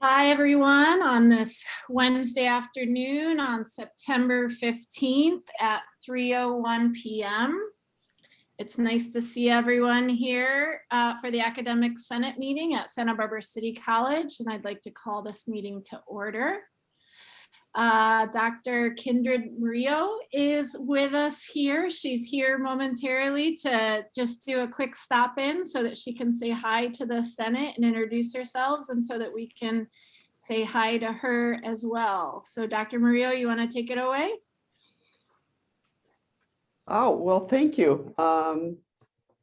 Hi, everyone, on this Wednesday afternoon on September 15th at 3:01 p.m. It's nice to see everyone here for the Academic Senate meeting at Santa Barbara City College, and I'd like to call this meeting to order. Dr. Kindred Murillo is with us here. She's here momentarily to just do a quick stop in so that she can say hi to the Senate and introduce herself, and so that we can say hi to her as well. So Dr. Murillo, you want to take it away? Oh, well, thank you.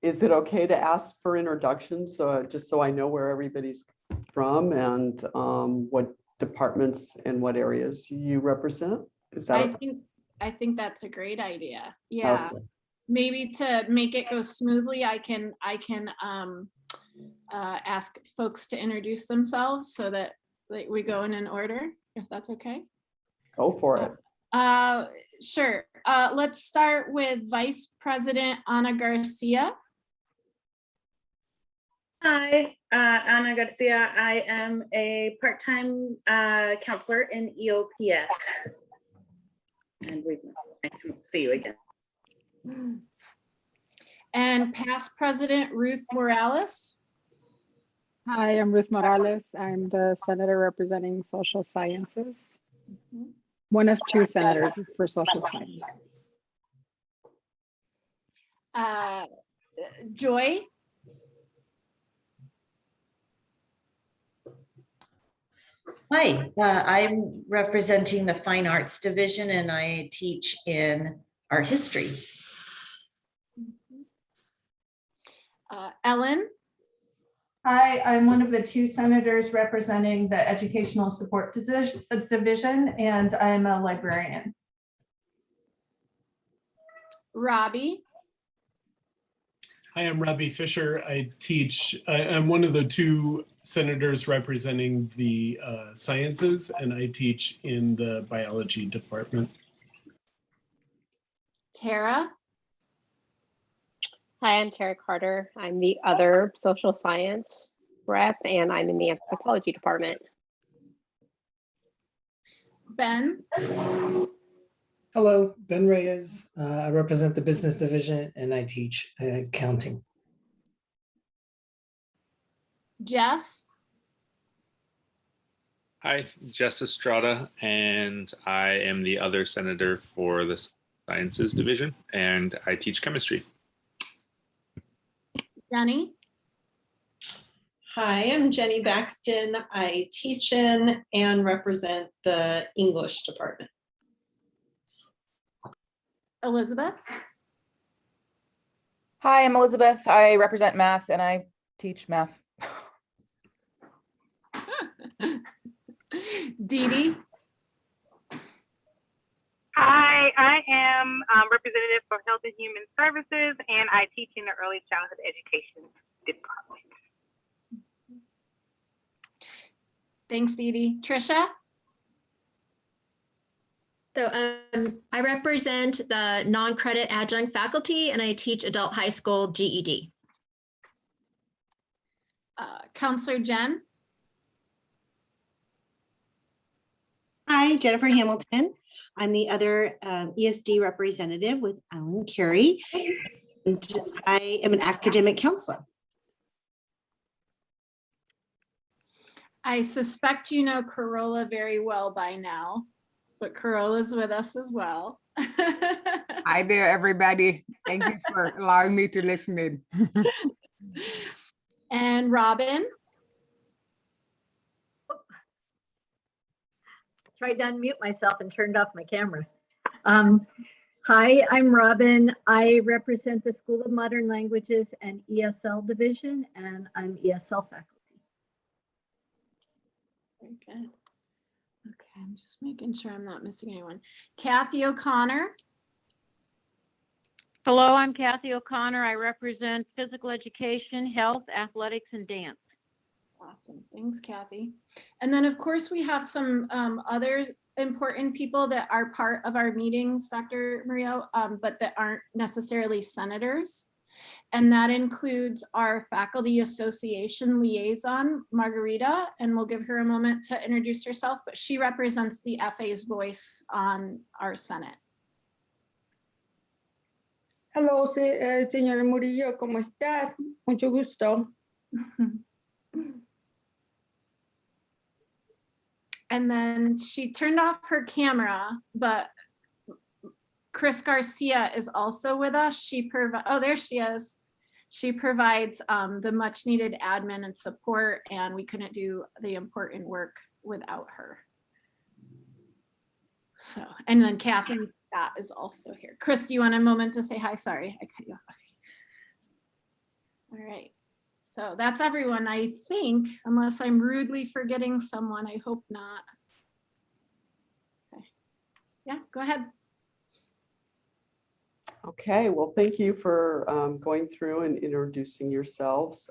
Is it okay to ask for introductions, just so I know where everybody's from and what departments and what areas you represent? Is that I think that's a great idea. Yeah. okay? Maybe to make it go smoothly, I can ask folks to introduce themselves so that we go in an order, if that's okay. Go for it. Sure. Let's start with Vice President Ana Garcia. Hi, Ana Garcia. I am a part-time counselor in EOPS. And nice to see you again. And past President Ruth Morales. Hi, I'm Ruth Morales. I'm the senator representing social sciences. One of two senators for social science. Joy. Hi, I'm representing the Fine Arts Division and I teach in art history. Ellen. Hi, I'm one of the two senators representing the Educational Support Division, and I'm a librarian. Robbie. Hi, I'm Robbie Fisher. I'm one of the two senators representing the sciences, and I teach in the biology department. Tara. Hi, I'm Tara Carter. I'm the other social science rep, and I'm in the anthropology department. Ben. Hello, Ben Reyes. I represent the business division and I teach accounting. Jess. Hi, Jess Estrada, and I am the other senator for the Sciences Division, and I teach chemistry. Jenny. Hi, I'm Jenny Baxton. I teach in and represent the English department. Elizabeth. Hi, I'm Elizabeth. I represent math and I teach math. Dee Dee. Hi, I am representative for Health and Human Services, and I teach in the Early Childhood Education department. Thanks, Dee Dee. Trisha. So I represent the non-credit adjunct faculty, and I teach adult high school GED. Counselor Jen. Hi, Jennifer Hamilton. I'm the other ESD representative with Alan Carey, and I am an academic counselor. I suspect you know Corolla very well by now, but Corolla's with us as well. Hi there, everybody. Thank you for allowing me to listen in. And Robin. Tried to unmute myself and turned off my camera. Hi, I'm Robin. I represent the School of Modern Languages and ESL division, and I'm ESL faculty. Very good. Okay, I'm just making sure I'm not missing anyone. Kathy O'Connor. Hello, I'm Kathy O'Connor. I represent physical education, health, athletics, and dance. Awesome. Thanks, Kathy. And then, of course, we have some other important people that are part of our meetings, Dr. Murillo, but that aren't necessarily senators. And that includes our Faculty Association liaison, Margarita, and we'll give her a moment to introduce herself, but she represents the FA's voice on our Senate. Hello, señora Murillo, ¿cómo está? Mucho gusto. And then she turned off her camera, but Chris Garcia is also with us. Oh, there she is. She provides the much needed admin and support, and we couldn't do the important work without her. So, and then Kathy Scott is also here. Chris, do you want a moment to say hi? Sorry, I cut you off. Okay. All right. So that's everyone, I think, unless I'm rudely forgetting someone. I hope not. Okay. Yeah, go ahead. Okay, well, thank you for going through and introducing yourselves.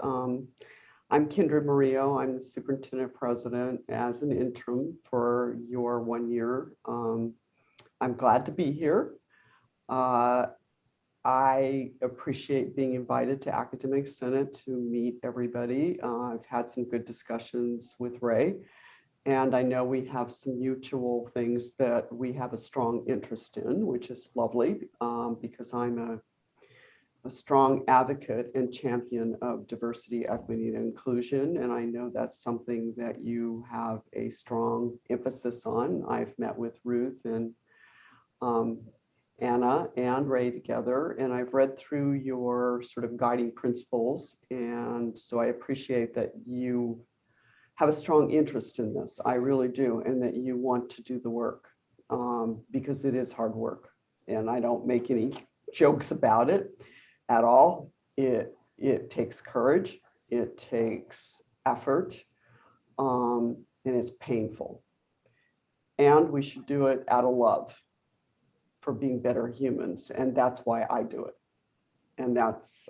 I'm Kindred Murillo. I'm the superintendent president as an interim for your 1 year. I'm glad to be here. I appreciate being invited to Academic Senate to meet everybody. I've had some good discussions with Ray, and I know we have some mutual things that we have a strong interest in, which is lovely because I'm a strong advocate and champion of diversity, equity, and inclusion. And I know that's something that you have a strong emphasis on. I've met with Ruth and Anna and Ray together, and I've read through your sort of guiding principles. And so I appreciate that you have a strong interest in this. I really do, and that you want to do the work because it is hard work. And I don't make any jokes about it at all. It takes courage, it takes effort, and it's painful. And we should do it out of love for being better humans. And that's why I do it. And that's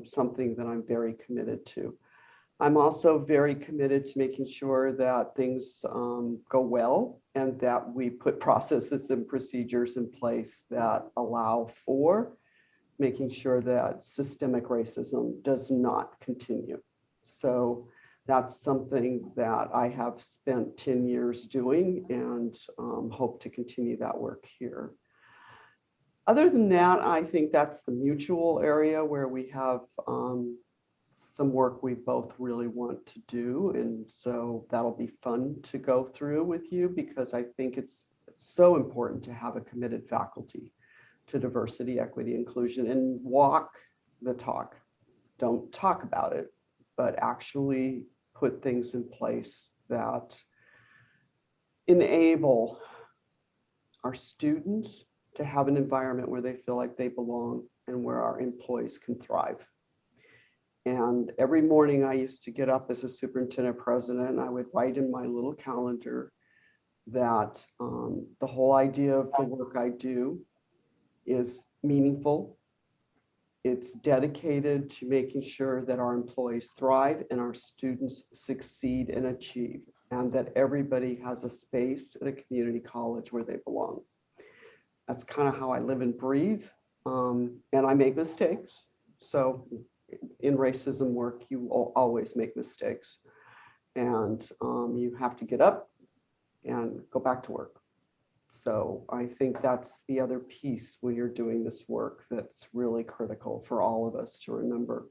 something that I'm very committed to. I'm also very committed to making sure that things go well and that we put processes and procedures in place that allow for making sure that systemic racism does not continue. So that's something that I have spent 10 years doing and hope to continue that work here. Other than that, I think that's the mutual area where we have some work we both really want to do. And so that'll be fun to go through with you because I think it's so important to have a committed faculty to diversity, equity, inclusion, and walk the talk. Don't talk about it, but actually put things in place that enable our students to have an environment where they feel like they belong and where our employees can thrive. And every morning I used to get up as a superintendent president and I would write in my little calendar that the whole idea of the work I do is meaningful. It's dedicated to making sure that our employees thrive and our students succeed and achieve, and that everybody has a space at a community college where they belong. That's kind of how I live and breathe. And I make mistakes. So in racism work, you will always make mistakes. And you have to get up and go back to work. So I think that's the other piece when you're doing this work that's really critical for all of us to remember,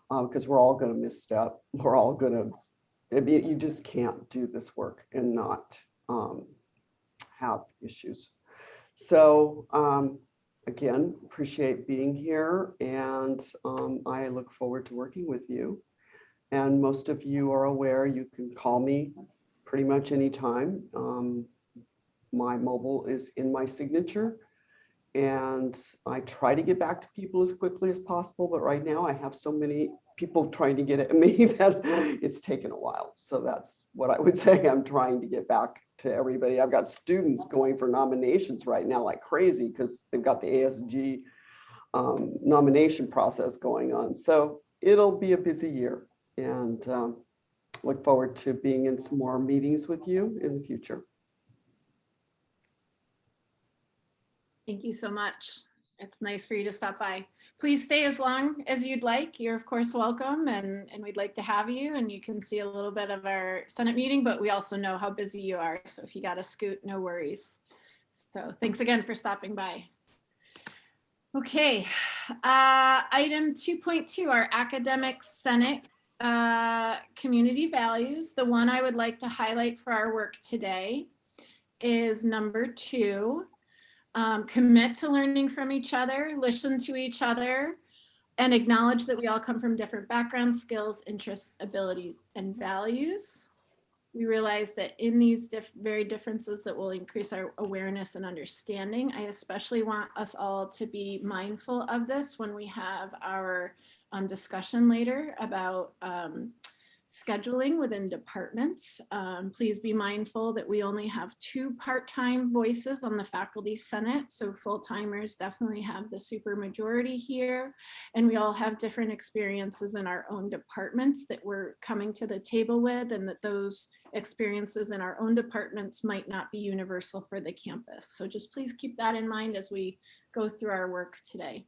because we're all going to misstep. We're all going to, you just can't do this work and not have issues. So again, appreciate being here, and I look forward to working with you. And most of you are aware you can call me pretty much anytime. My mobile is in my signature, and I try to get back to people as quickly as possible. But right now I have so many people trying to get at me that it's taken a while. So that's what I would say. I'm trying to get back to everybody. I've got students going for nominations right now like crazy because they've got the ASG nomination process going on. So it'll be a busy year, and look forward to being in some more meetings with you in the future. Thank you so much. It's nice for you to stop by. Please stay as long as you'd like. You're of course welcome, and we'd like to have you, and you can see a little bit of our Senate meeting, but we also know how busy you are. So if you got to scoot, no worries. So thanks again for stopping by. Okay, item 2.2, our academic Senate community values. The one I would like to highlight for our work today is number 2. Commit to learning from each other, listen to each other, and acknowledge that we all come from different backgrounds, skills, interests, abilities, and values. We realize that in these very differences that will increase our awareness and understanding. I especially want us all to be mindful of this when we have our discussion later about scheduling within departments. Please be mindful that we only have 2 part-time voices on the faculty senate, so full-timers definitely have the super majority here, and we all have different experiences in our own departments that we're coming to the table with, and that those experiences in our own departments might not be universal for the campus. So just please keep that in mind as we go through our work today.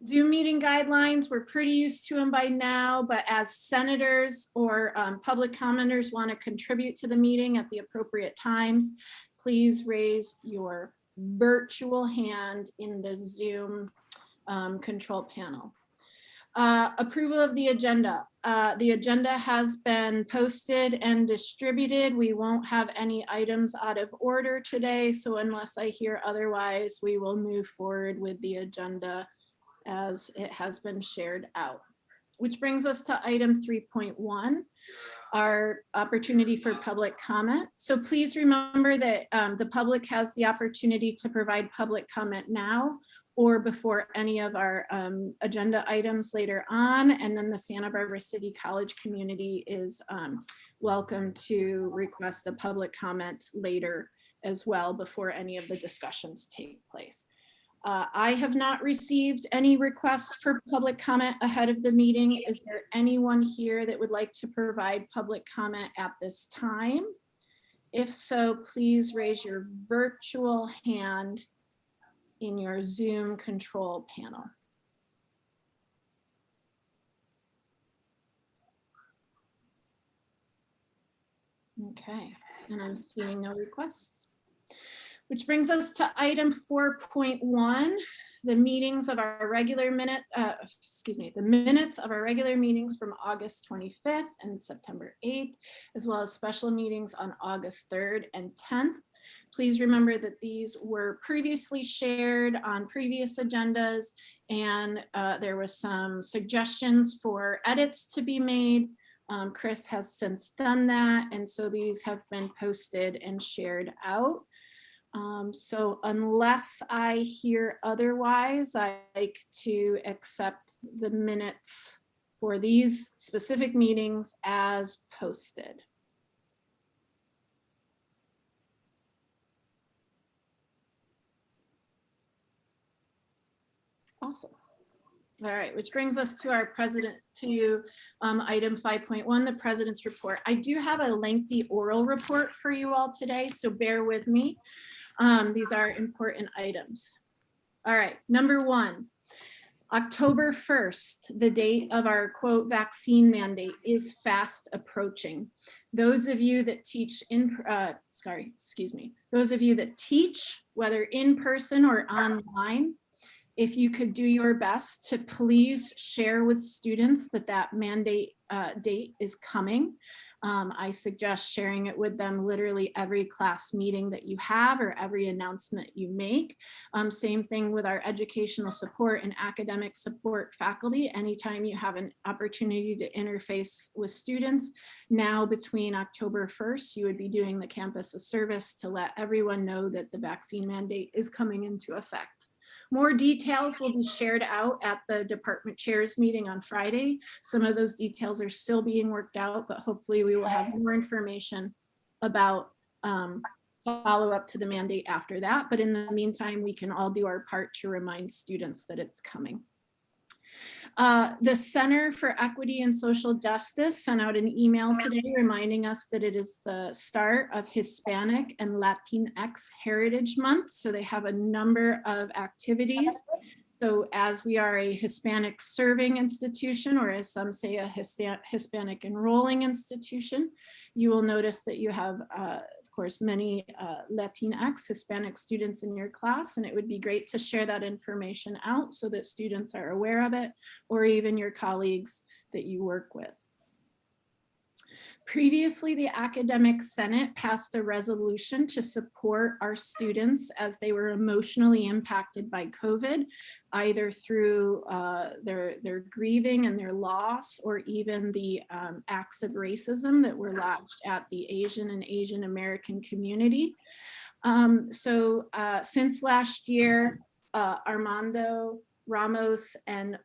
Zoom meeting guidelines, we're pretty used to them by now, but as senators or public commenters want to contribute to the meeting at the appropriate times, please raise your virtual hand in the Zoom control panel. Approval of the agenda. The agenda has been posted and distributed. We won't have any items out of order today, so unless I hear otherwise, we will move forward with the agenda as it has been shared out. Which brings us to item 3.1, our opportunity for public comment. So please remember that the public has the opportunity to provide public comment now or before any of our agenda items later on. And then the Santa Barbara City College community is welcome to request a public comment later as well before any of the discussions take place. I have not received any requests for public comment ahead of the meeting. Is there anyone here that would like to provide public comment at this time? If so, please raise your virtual hand in your Zoom control panel. Okay, and I'm seeing no requests. Which brings us to item 4.1, the meetings of our regular the minutes of our regular meetings from August 25th and September 8th, as well as special meetings on August 3rd and 10th. Please remember that these were previously shared on previous agendas, and there was some suggestions for edits to be made. Chris has since done that, and so these have been posted and shared out. So unless I hear otherwise, I like to accept the minutes for these specific meetings as posted. Awesome. All right, which brings us to our item 5.1, the president's report. I do have a lengthy oral report for you all today, so bear with me. These are important items. All right, number 1, October 1st, the date of our quote vaccine mandate is fast approaching. Those of you that teach those of you that teach, whether in person or online, if you could do your best to please share with students that that mandate date is coming. I suggest sharing it with them literally every class meeting that you have or every announcement you make. Same thing with our educational support and academic support faculty. Anytime you have an opportunity to interface with students, now between October 1st, you would be doing the campus a service to let everyone know that the vaccine mandate is coming into effect. More details will be shared out at the department chairs meeting on Friday. Some of those details are still being worked out, but hopefully we will have more information about follow up to the mandate after that. But in the meantime, we can all do our part to remind students that it's coming. The Center for Equity and Social Justice sent out an email today reminding us that it is the start of Hispanic and Latinx Heritage Month. So they have a number of activities So as we are a Hispanic serving institution, or as some say a Hispanic enrolling institution, you will notice that you have, of course, many Latinx Hispanic students in your class, and it would be great to share that information out so that students are aware of it, or even your colleagues that you work with. Previously, the Academic Senate passed a resolution to support our students as they were emotionally impacted by COVID, either through their grieving and their loss, or even the acts of racism that were lodged at the Asian and Asian American community. Since last year, Armando Ramos and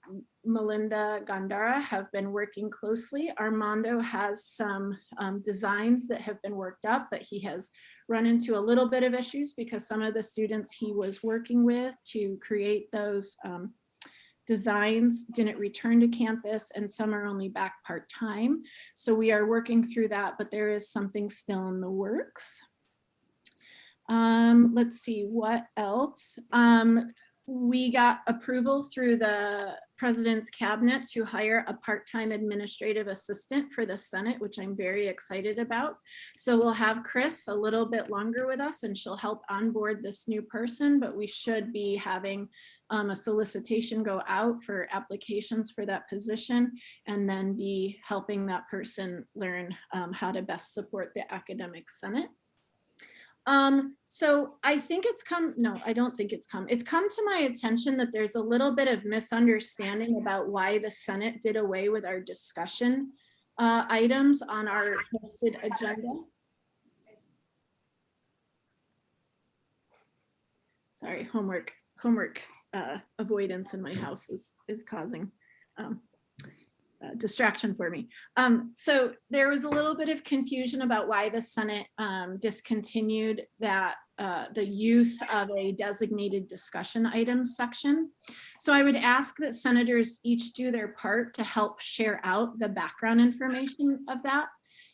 Melinda Gandara have been working closely. Armando has some designs that have been worked up, but he has run into a little bit of issues because some of the students he was working with to create those designs didn't return to campus, and some are only back part-time. So we are working through that, but there is something still in the works. Let's see, what else? We got approval through the President's Cabinet to hire a part-time administrative assistant for the Senate, which I'm very excited about. So we'll have Chris a little bit longer with us, and she'll help onboard this new person, but we should be having a solicitation go out for applications for that position, and then be helping that person learn how to best support the Academic Senate. So I think it's come, no, I don't think it's come to my attention that there's a little bit of misunderstanding about why the Senate did away with our discussion items on our posted agenda. Sorry, homework avoidance in my house is causing distraction for me. So there was a little bit of confusion about why the Senate discontinued that the use of a designated discussion items section. So I would ask that senators each do their part to help share out the background information of that.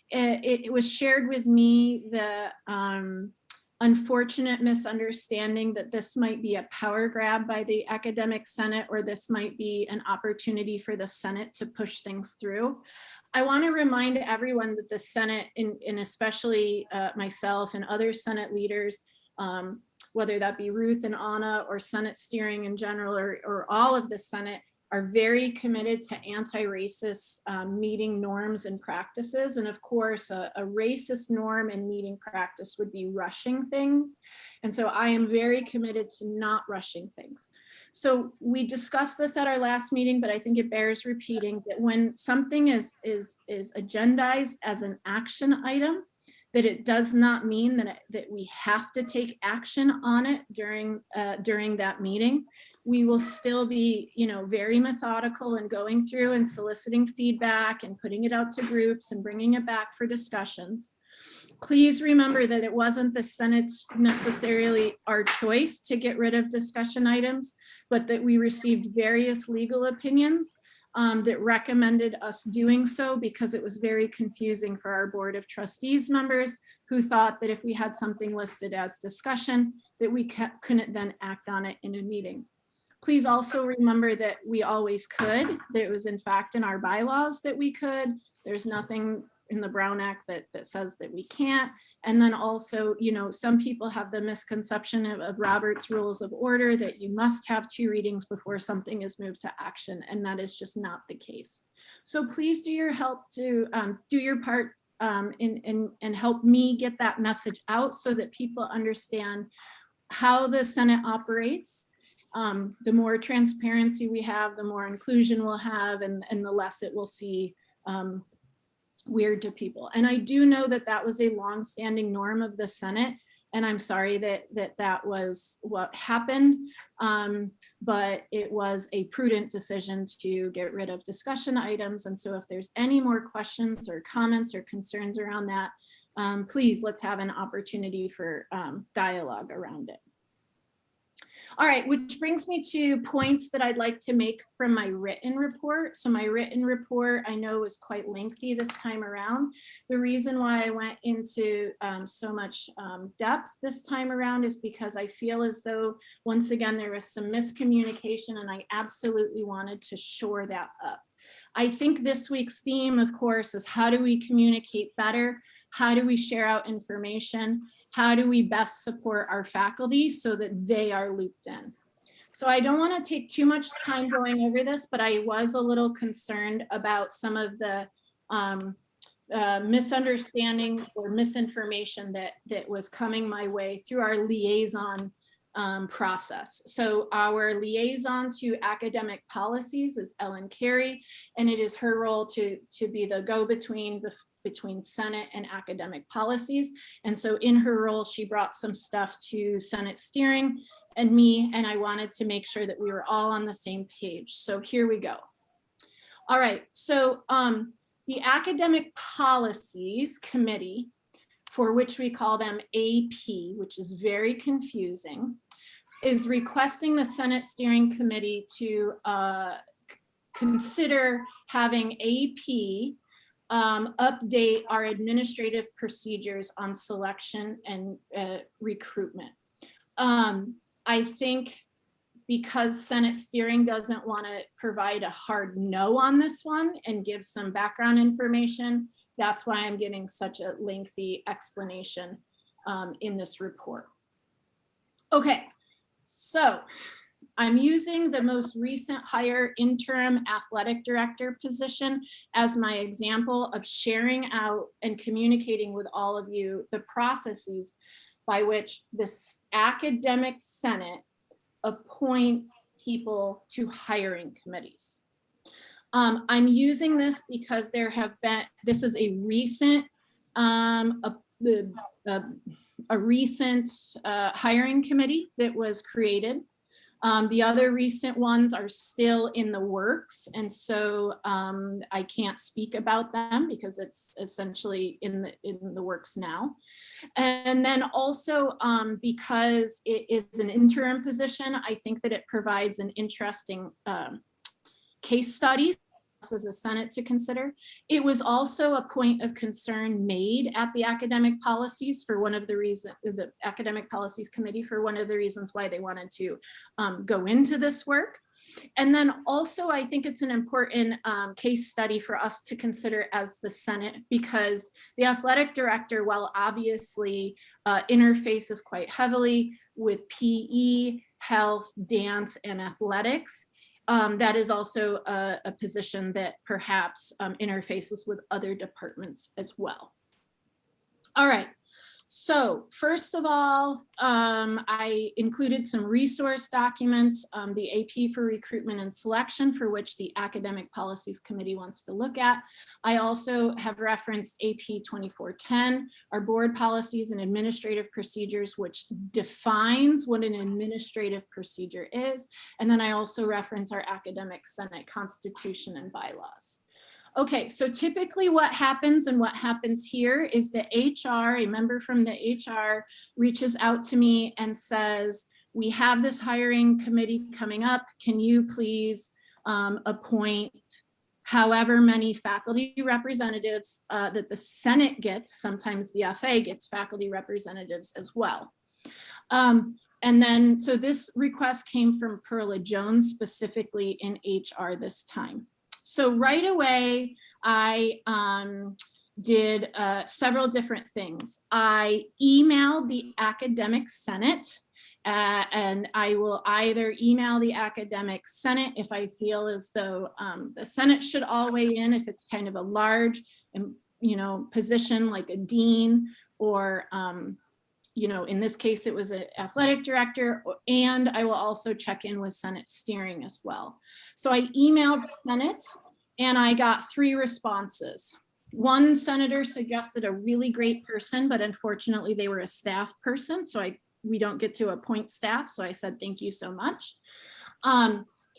It was shared with me the unfortunate misunderstanding that this might be a power grab by the Academic Senate, or this might be an opportunity for the Senate to push things through. I want to remind everyone that the Senate, and especially myself and other Senate leaders, whether that be Ruth and Anna, or Senate steering in general, or all of the Senate, are very committed to anti-racist meeting norms and practices. And of course, a racist norm and meeting practice would be rushing things. And so I am very committed to not rushing things. So we discussed this at our last meeting, but I think it bears repeating that when something is agendized as an action item, that it does not mean that we have to take action on it during that meeting. We will still be, very methodical and going through and soliciting feedback and putting it out to groups and bringing it back for discussions. Please remember that it wasn't the Senate's necessarily our choice to get rid of discussion items, but that we received various legal opinions that recommended us doing so, because it was very confusing for our Board of Trustees members who thought that if we had something listed as discussion, that we couldn't then act on it in a meeting. Please also remember that we always could, that it was in fact in our bylaws that we could. There's nothing in the Brown Act that says that we can't. And then also, some people have the misconception of Robert's Rules of Order that you must have 2 readings before something is moved to action, and that is just not the case. So please do your help to do your part and help me get that message out so that people understand how the Senate operates. The more transparency we have, the more inclusion we'll have, and the less it will see weird to people. And I do know that that was a long-standing norm of the Senate, and I'm sorry that was what happened, but it was a prudent decision to get rid of discussion items. And so if there's any more questions or comments or concerns around that, please let's have an opportunity for dialogue around it. All right, which brings me to points that I'd like to make from my written report. So my written report, I know, was quite lengthy this time around. The reason why I went into so much depth this time around is because I feel as though, once again, there was some miscommunication, and I absolutely wanted to shore that up. I think this week's theme, of course, is how do we communicate better? How do we share out information? How do we best support our faculty so that they are looped in? So I don't want to take too much time going over this, but I was a little concerned about some of the misunderstanding or misinformation that was coming my way through our liaison process. So our liaison to academic policies is Ellen Carey, and it is her role to be the go-between between Senate and academic policies. And so in her role, she brought some stuff to Senate steering and me, and I wanted to make sure that we were all on the same page. So here we go. All right, so the Academic Policies Committee, for which we call them AP, which is very confusing, is requesting the Senate Steering Committee to consider having AP update our administrative procedures on selection and recruitment. I think because Senate Steering doesn't want to provide a hard no on this one and give some background information, that's why I'm giving such a lengthy explanation in this report. Okay, so I'm using the most recent hire interim athletic director position as my example of sharing out and communicating with all of you the processes by which this academic senate appoints people to hiring committees. I'm using this because there have been, this is a recent, a recent hiring committee that was created. The other recent ones are still in the works, and so I can't speak about them because it's essentially in the works now. And then also because it is an interim position, I think that it provides an interesting case study as a Senate to consider. It was also a point of concern made at the academic policies for one of the reasons, the Academic Policies Committee, for one of the reasons why they wanted to go into this work. And then also I think it's an important case study for us to consider as the Senate, because the athletic director, while obviously interfaces quite heavily with PE, health, dance, and athletics, that is also a position that perhaps interfaces with other departments as well. All right, so first of all, I included some resource documents, the AP for recruitment and selection, for which the Academic Policies Committee wants to look at. I also have referenced AP 2410, our board policies and administrative procedures, which defines what an administrative procedure is. And then I also reference our Academic Senate Constitution and bylaws. Okay, so typically what happens and what happens here is the HR, a member from the HR reaches out to me and says, we have this hiring committee coming up. Can you please appoint however many faculty representatives that the Senate gets? Sometimes the FA gets faculty representatives as well. And then, so this request came from Perla Jones, specifically in HR this time. So right away, I did several different things. I emailed the Academic Senate, and I will either email the Academic Senate if I feel as though the Senate should all weigh in, if it's kind of a large, position like a dean, or in this case, it was an athletic director, and I will also check in with Senate steering as well. So I emailed Senate and I got 3 responses. One senator suggested a really great person, but unfortunately they were a staff person. So we don't get to appoint staff. So I said, thank you so much.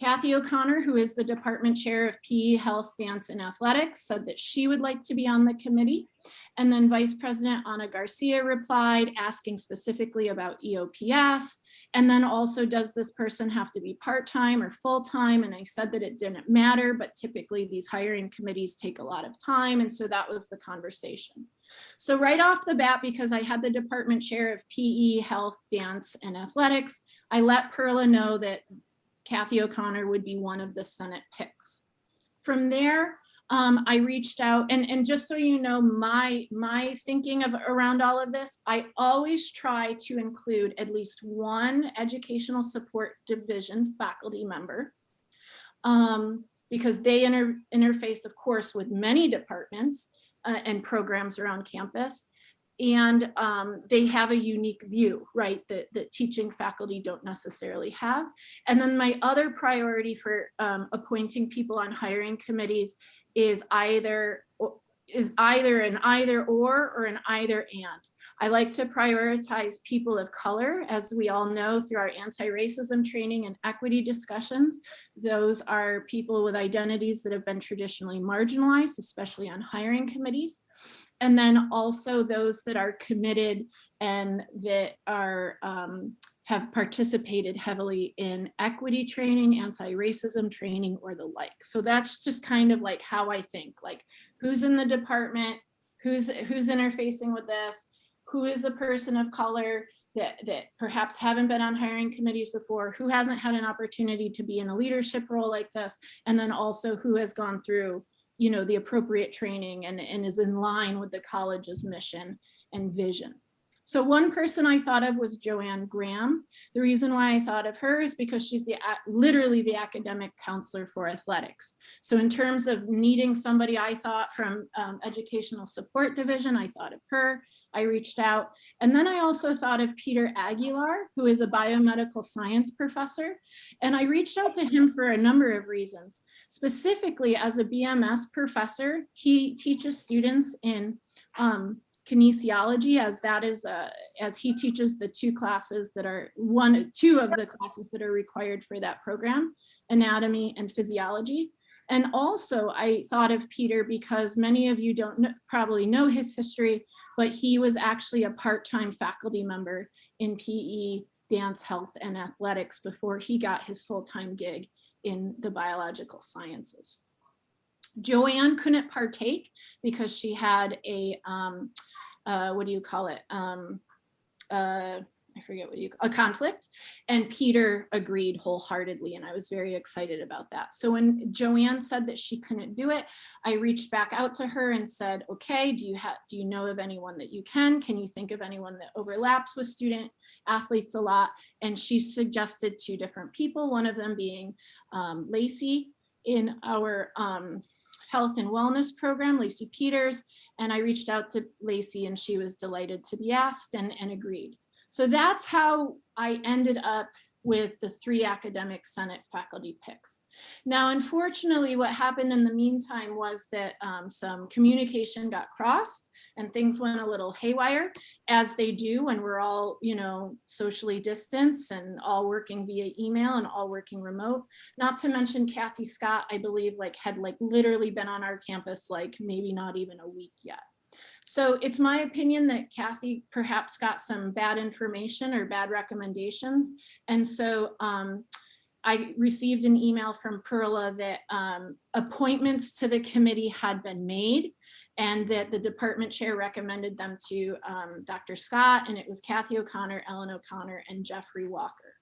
Kathy O'Connor, who is the department chair of PE, health, dance, and athletics, said that she would like to be on the committee. And then Vice President Ana Garcia replied, asking specifically about EOPS And then also, does this person have to be part-time or full-time? And I said that it didn't matter, but typically these hiring committees take a lot of time. And so that was the conversation. So right off the bat, because I had the department chair of PE, health, dance, and athletics, I let Perla know that Kathy O'Connor would be one of the Senate picks. From there, I reached out, and just so you know, my thinking around all of this, I always try to include at least one educational support division faculty member, because they interface, of course, with many departments and programs around campus. And they have a unique view, right, that teaching faculty don't necessarily have. And then my other priority for appointing people on hiring committees is either an either or an either and. I like to prioritize people of color. As we all know through our anti-racism training and equity discussions, those are people with identities that have been traditionally marginalized, especially on hiring committees. And then also those that are committed and that are have participated heavily in equity training, anti-racism training, or the like. So that's just kind of like how I think, like who's in the department, who's interfacing with this, who is a person of color that perhaps haven't been on hiring committees before, who hasn't had an opportunity to be in a leadership role like this, and then also who has gone through, you know, the appropriate training and is in line with the college's mission and vision. So one person I thought of was Joanne Graham. The reason why I thought of her is because she's literally the academic counselor for athletics. So in terms of needing somebody, I thought from educational support division, I thought of her. I reached out. And then I also thought of Peter Aguilar, who is a biomedical science professor. And I reached out to him for a number of reasons. Specifically, as a BMS professor, he teaches students in kinesiology, as he teaches the two classes that are two of the classes that are required for that program, anatomy and physiology. And also I thought of Peter because many of you probably know his history, but he was actually a part-time faculty member in PE, dance, health, and athletics before he got his full-time gig in the biological sciences. Joanne couldn't partake because she had a, what do you call it? I forget a conflict, and Peter agreed wholeheartedly, and I was very excited about that. So when Joanne said that she couldn't do it, I reached back out to her and said, okay, do you know of anyone that you can you think of anyone that overlaps with student athletes a lot? And she suggested two different people, one of them being Lacey in our health and wellness program, Lacey Peters, and I reached out to Lacey and she was delighted to be asked and agreed. So that's how I ended up with the 3 academic Senate faculty picks. Now, unfortunately, what happened in the meantime was that some communication got crossed and things went a little haywire, as they do when we're all, you know, socially distanced and all working via email and all working remote. Not to mention Kathy Scott, I believe, had literally been on our campus maybe not even a week yet. So it's my opinion that Kathy perhaps got some bad information or bad recommendations. And so I received an email from Perla that appointments to the committee had been made and that the department chair recommended them to Dr. Scott, and it was Kathy O'Connor, Ellen O'Connor, and Jeffrey Walker.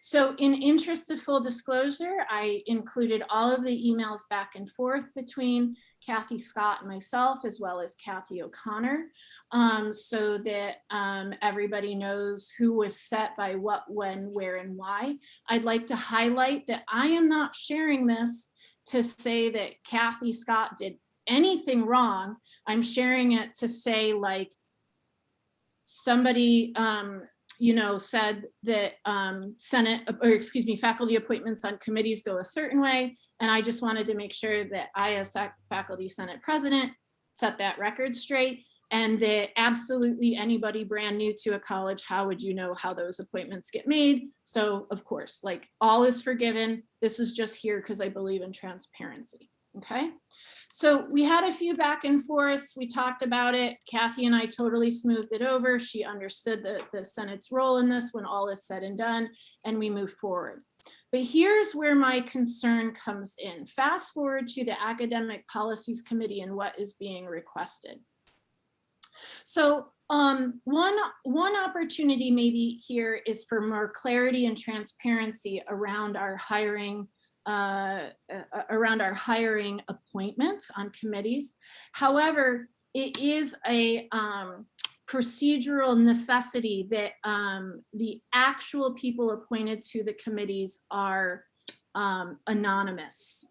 So in interest of full disclosure, I included all of the emails back and forth between Kathy Scott and myself, as well as Kathy O'Connor, so that everybody knows who was set by what, when, where, and why. I'd like to highlight that I am not sharing this to say that Kathy Scott did anything wrong. I'm sharing it to say, somebody you know, said that faculty appointments on committees go a certain way. And I just wanted to make sure that I, as faculty Senate president, set that record straight, and that absolutely anybody brand new to a college, how would you know how those appointments get made? So of course, all is forgiven. This is just here because I believe in transparency. Okay, so we had a few back and forths. We talked about it. Kathy and I totally smoothed it over. She understood the Senate's role in this when all is said and done, and we moved forward. But here's where my concern comes in. Fast forward to the Academic Policies Committee and what is being requested. So one opportunity maybe here is for more clarity and transparency around our hiring appointments on committees. However, it is a procedural necessity that the actual people appointed to the committees are anonymous.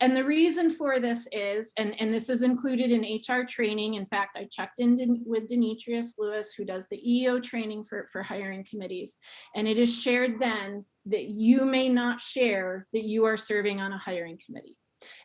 And the reason for this is, and this is included in HR training. In fact, I checked in with Demetrius Lewis, who does the EEO training for hiring committees. And it is shared then that you may not share that you are serving on a hiring committee.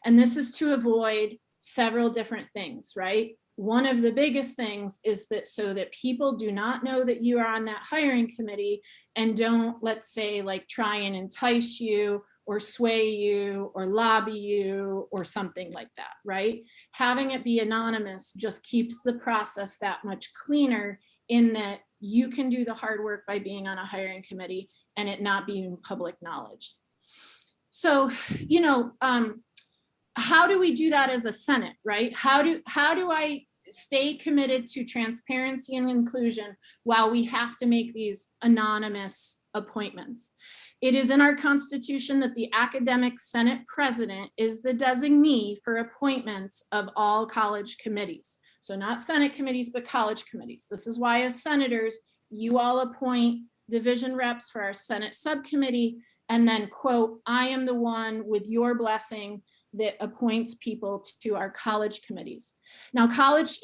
And this is to avoid several different things, right? One of the biggest things is that so that people do not know that you are on that hiring committee and don't, let's say, like try and entice you or sway you or lobby you or something like that, right? Having it be anonymous just keeps the process that much cleaner in that you can do the hard work by being on a hiring committee and it not being public knowledge. So, you know, how do we do that as a Senate, right? How do I stay committed to transparency and inclusion while we have to make these anonymous appointments? It is in our Constitution that the Academic Senate President is the designee for appointments of all college committees. So not Senate committees, but college committees. This is why as senators, you all appoint division reps for our Senate subcommittee, and then quote, I am the one with your blessing that appoints people to our college committees. Now college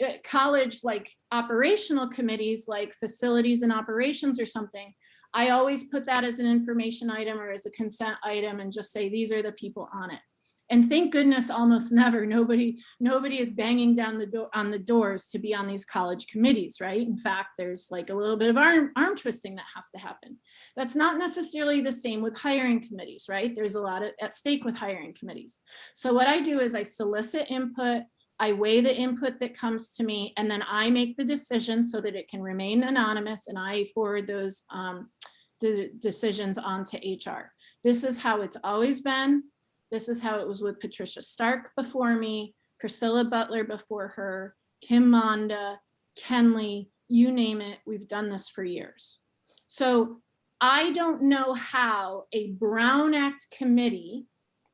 like operational committees like facilities and operations or something, I always put that as an information item or as a consent item and just say, these are the people on it. And thank goodness almost never, nobody is banging down the door on the doors to be on these college committees, right? In fact, there's like a little bit of arm twisting that has to happen. That's not necessarily the same with hiring committees, right? There's a lot at stake with hiring committees. So what I do is I solicit input, I weigh the input that comes to me, and then I make the decision so that it can remain anonymous, and I forward those decisions onto HR. This is how it's always been. This is how it was with Patricia Stark before me, Priscilla Butler before her, Kim Monda, Kenley, you name it, we've done this for years. So I don't know how a Brown Act committee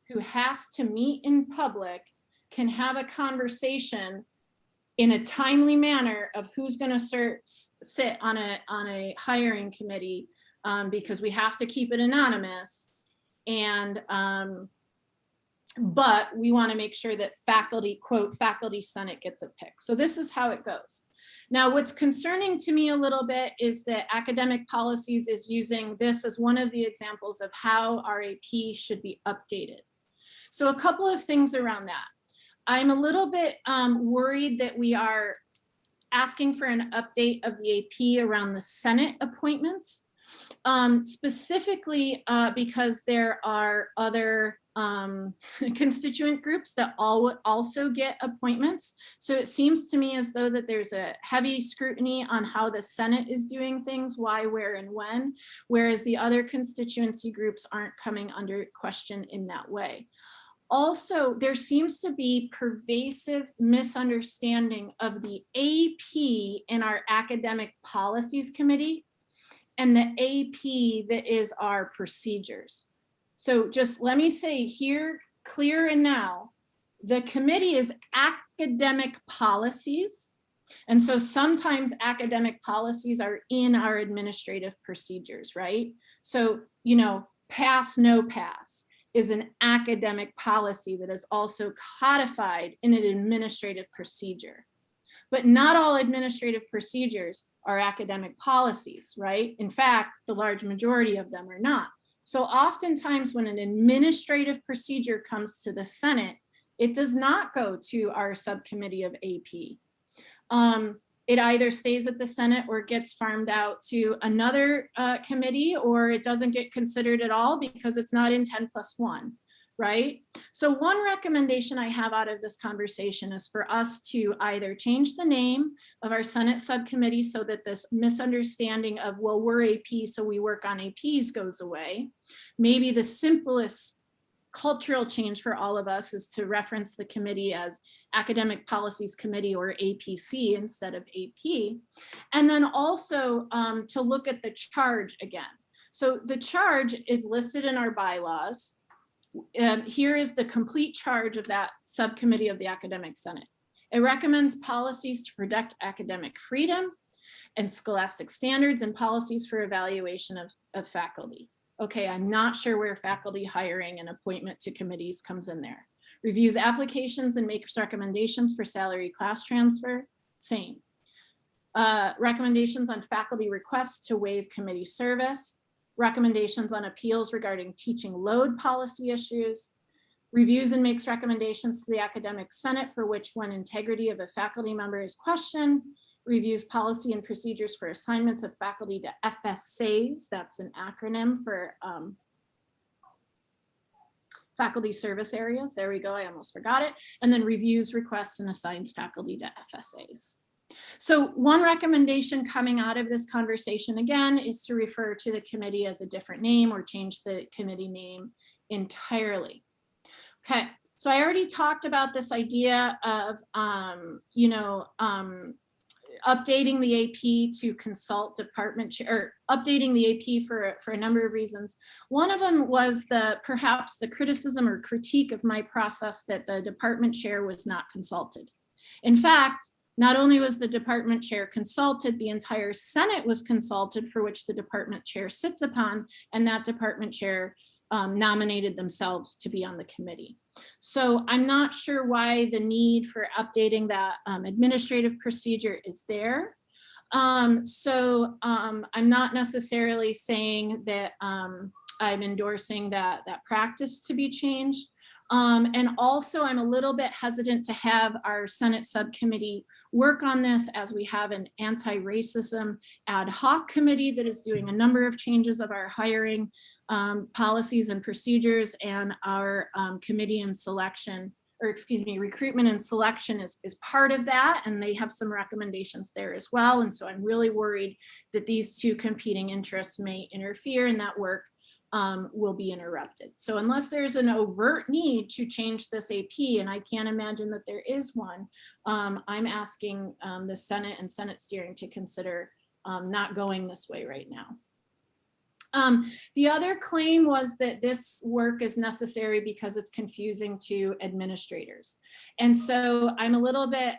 who has to meet in public can have a conversation in a timely manner of who's going to sit on a hiring committee because we have to keep it anonymous. And but we want to make sure that faculty, quote, faculty senate gets a pick. So this is how it goes. Now, what's concerning to me a little bit is that Academic Policies is using this as one of the examples of how RAP should be updated. So a couple of things around that. I'm a little bit worried that we are asking for an update of the AP around the Senate appointments, specifically because there are other constituent groups that also get appointments. So it seems to me as though that there's a heavy scrutiny on how the Senate is doing things, why, where, and when, whereas the other constituency groups aren't coming under question in that way. Also, there seems to be pervasive misunderstanding of the AP in our Academic Policies Committee and the AP that is our procedures. So just let me say here, clear and now, the committee is academic policies. And so sometimes academic policies are in our administrative procedures, right? So, you know, pass, no pass is an academic policy that is also codified in an administrative procedure. But not all administrative procedures are academic policies, right? In fact, the large majority of them are not. So oftentimes when an administrative procedure comes to the Senate, it does not go to our subcommittee of AP. It either stays at the Senate or gets farmed out to another committee, or it doesn't get considered at all because it's not in 10+1. right? So one recommendation I have out of this conversation is for us to either change the name of our Senate subcommittee so that this misunderstanding of, well, we're AP, so we work on APs goes away. Maybe the simplest cultural change for all of us is to reference the committee as Academic Policies Committee or APC instead of AP. And then also to look at the charge again. So the charge is listed in our bylaws. Here is the complete charge of that subcommittee of the Academic Senate. It recommends policies to protect academic freedom and scholastic standards and policies for evaluation of faculty. Okay, I'm not sure where faculty hiring and appointment to committees comes in there. Reviews applications and makes recommendations for salary class transfer, same. Recommendations on faculty requests to waive committee service. Recommendations on appeals regarding teaching load policy issues. Reviews and makes recommendations to the Academic Senate for which when integrity of a faculty member is questioned. Reviews policy and procedures for assignments of faculty to FSAs. That's an acronym for faculty service areas. There we go, I almost forgot it. And then reviews, requests, and assigns faculty to FSAs. So one recommendation coming out of this conversation again is to refer to the committee as a different name or change the committee name entirely. Okay, so I already talked about this idea of, updating the AP to consult department chair, or updating the AP for a number of reasons. One of them was perhaps the criticism or critique of my process that the department chair was not consulted. In fact, not only was the department chair consulted, the entire Senate was consulted, for which the department chair sits upon, and that department chair nominated themselves to be on the committee. So I'm not sure why the need for updating that administrative procedure is there. I'm not necessarily saying that I'm endorsing that practice to be changed. And also I'm a little bit hesitant to have our Senate subcommittee work on this, as we have an anti-racism ad hoc committee that is doing a number of changes of our hiring policies and procedures, and our committee and selection, or excuse me, recruitment and selection is part of that, and they have some recommendations there as well. And so I'm really worried that these two competing interests may interfere, and that work will be interrupted. So unless there's an overt need to change this AP, and I can't imagine that there is one, I'm asking the Senate and Senate steering to consider not going this way right now. The other claim was that this work is necessary because it's confusing to administrators. And so I'm a little bit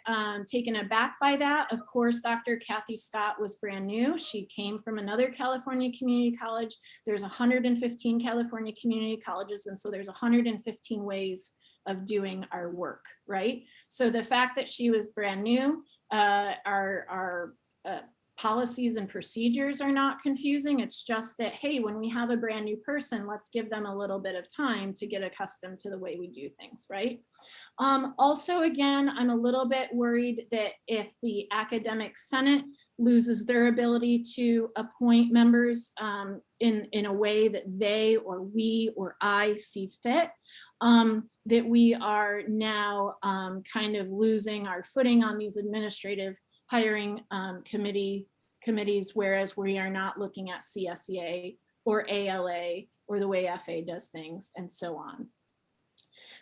taken aback by that. Of course, Dr. Kathy Scott was brand new. She came from another California community college. There's 115 California community colleges, and so there's 115 ways of doing our work, right? So the fact that she was brand new, our policies and procedures are not confusing. It's just that, hey, when we have a brand new person, let's give them a little bit of time to get accustomed to the way we do things, right? Also, again, I'm a little bit worried that if the Academic Senate loses their ability to appoint members in a way that they or we or I see fit, that we are now kind of losing our footing on these administrative hiring committees, whereas we are not looking at CSEA or ALA or the way FA does things, and so on.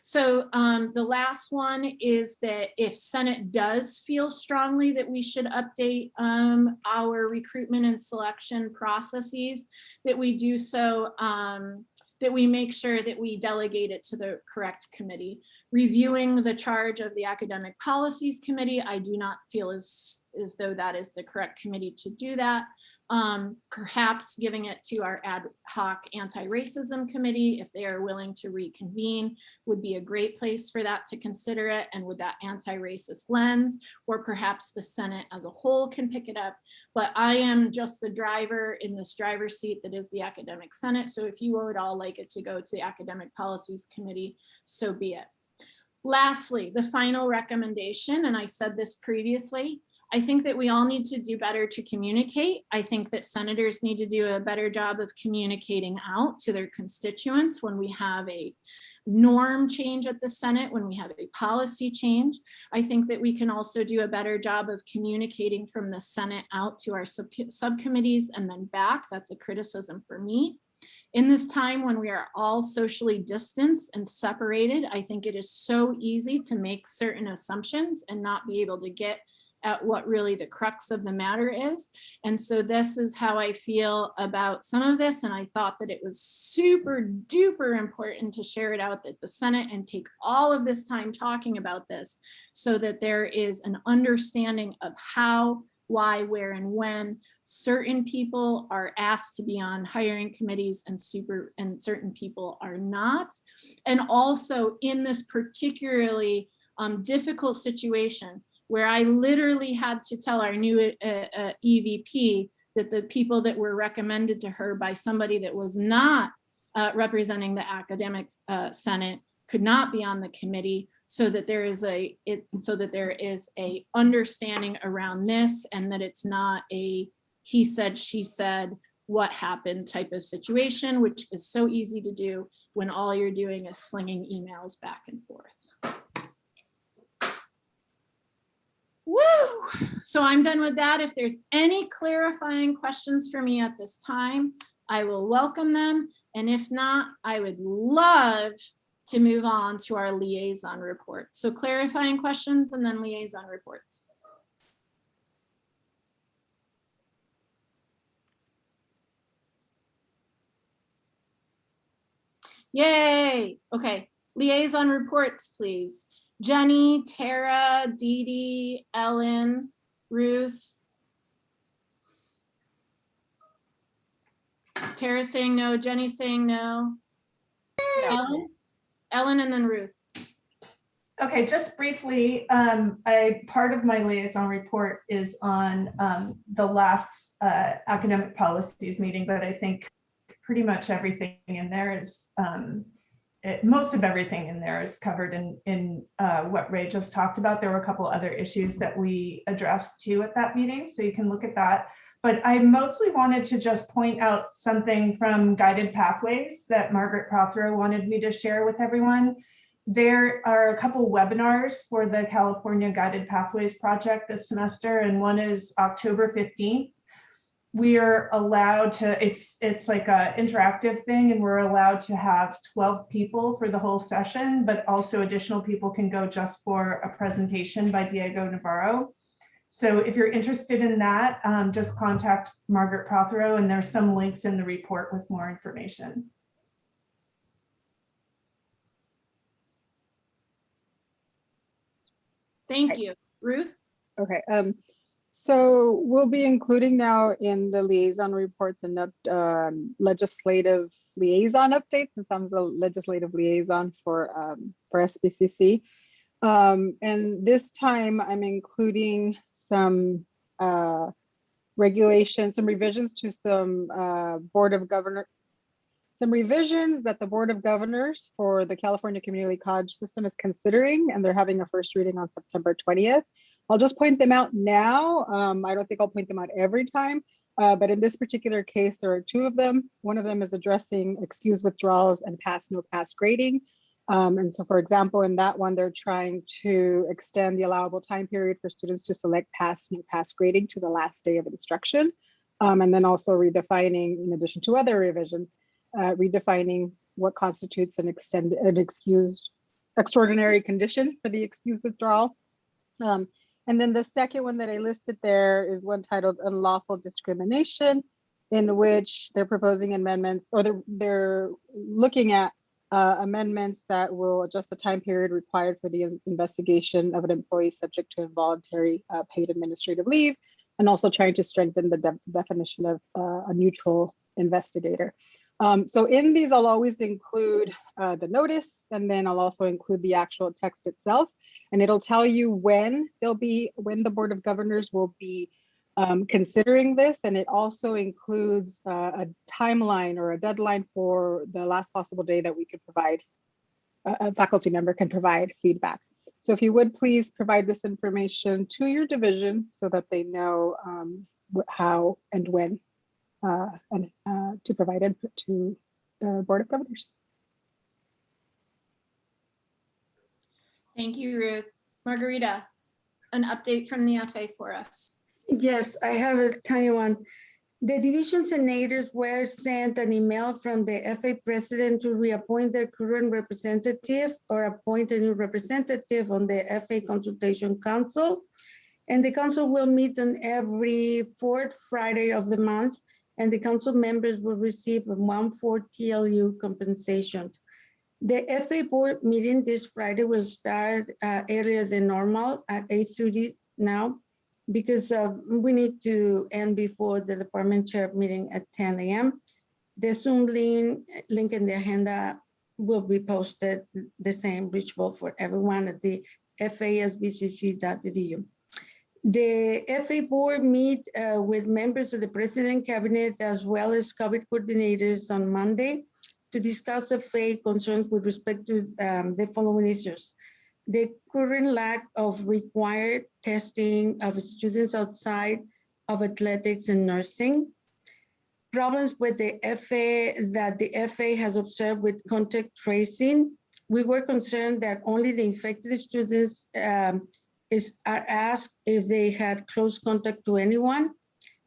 So the last one is that if Senate does feel strongly that we should update our recruitment and selection processes, that we do so, that we make sure that we delegate it to the correct committee. Reviewing the charge of the Academic Policies Committee, I do not feel as though that is the correct committee to do that. Perhaps giving it to our ad hoc anti-racism committee, if they are willing to reconvene, would be a great place for that to consider it, and with that anti-racist lens, or perhaps the Senate as a whole can pick it up. But I am just the driver in this driver's seat that is the Academic Senate. So if you would all like it to go to the Academic Policies Committee, so be it. Lastly, the final recommendation, and I said this previously, I think that we all need to do better to communicate. I think that senators need to do a better job of communicating out to their constituents when we have a norm change at the Senate, when we have a policy change. I think that we can also do a better job of communicating from the Senate out to our subcommittees and then back. That's a criticism for me. In this time when we are all socially distanced and separated, I think it is so easy to make certain assumptions and not be able to get at what really the crux of the matter is. And so this is how I feel about some of this. And I thought that it was super duper important to share it out at the Senate and take all of this time talking about this so that there is an understanding of how, why, where, and when certain people are asked to be on hiring committees and certain people are not. And also in this particularly difficult situation where I literally had to tell our new EVP that the people that were recommended to her by somebody that was not representing the academic senate could not be on the committee, so that there is a understanding around this, and that it's not a he said, she said, what happened type of situation, which is so easy to do when all you're doing is slinging emails back and forth. Woo! So I'm done with that. If there's any clarifying questions for me at this time, I will welcome them. And if not, I would love to move on to our liaison report. So clarifying questions and then liaison reports. Yay! Okay, liaison reports, please. Jenny, Tara, Dee Dee, Ellen, Ruth. Tara saying no, Jenny saying no. Ellen and then Ruth. Okay, just briefly, part of my liaison report is on the last academic policies meeting, but I think pretty much everything in there is, most of everything in there is covered in what Ray just talked about. There were a couple other issues that we addressed too at that meeting, so you can look at that. But I mostly wanted to just point out something from Guided Pathways that Margaret Prothero wanted me to share with everyone. There are a couple webinars for the California Guided Pathways Project this semester, and one is October 15th. We are allowed to, it's like an interactive thing, and we're allowed to have 12 people for the whole session, but also additional people can go just for a presentation by Diego Navarro. So if you're interested in that, just contact Margaret Prothero, and there's some links in the report with more information. Thank you. Ruth? Okay, so we'll be including now in the liaison reports and legislative liaison updates, since I'm the legislative liaison for SBCC. And this time I'm including some regulations, some revisions to some revisions that the Board of Governors for the California Community College System is considering, and they're having a first reading on September 20th. I'll just point them out now. I don't think I'll point them out every time, but in this particular case, there are two of them. One of them is addressing excused withdrawals and pass, no pass grading. And so, for example, in that one, they're trying to extend the allowable time period for students to select pass, no pass grading to the last day of instruction. And then also redefining, in addition to other revisions, redefining what constitutes an extraordinary condition for the excused withdrawal. And then the second one that I listed there is one titled Unlawful Discrimination, in which they're proposing amendments, or they're looking at amendments that will adjust the time period required for the investigation of an employee subject to involuntary paid administrative leave, and also trying to strengthen the definition of a neutral investigator. So in these, I'll always include the notice, and then I'll also include the actual text itself, and it'll tell you when the Board of Governors will be considering this, and it also includes a timeline or a deadline for the last possible day that we could provide, a faculty member can provide feedback. So if you would please provide this information to your division so that they know how and when to provide input to the Board of Governors. Thank you, Ruth. Margarita, an update from the FA for us. Yes, I have a tiny one. The division senators were sent an email from the FA president to reappoint their current representative or appoint a new representative on the FA Consultation Council. And the council will meet on every fourth Friday of the month, and the council members will receive a 1/4 TLU compensation. The FA board meeting this Friday will start earlier than normal at 8:30 now, because we need to end before the department chair meeting at 10 a.m. The Zoom link in the agenda will be posted the same, reachable for everyone at the fasbcc.edu. The FA board meet with members of the president cabinet as well as COVID coordinators on Monday to discuss FA concerns with respect to the following issues: the current lack of required testing of students outside of athletics and nursing, problems with the FA that the FA has observed with contact tracing. We were concerned that only the infected students are asked if they had close contact to anyone.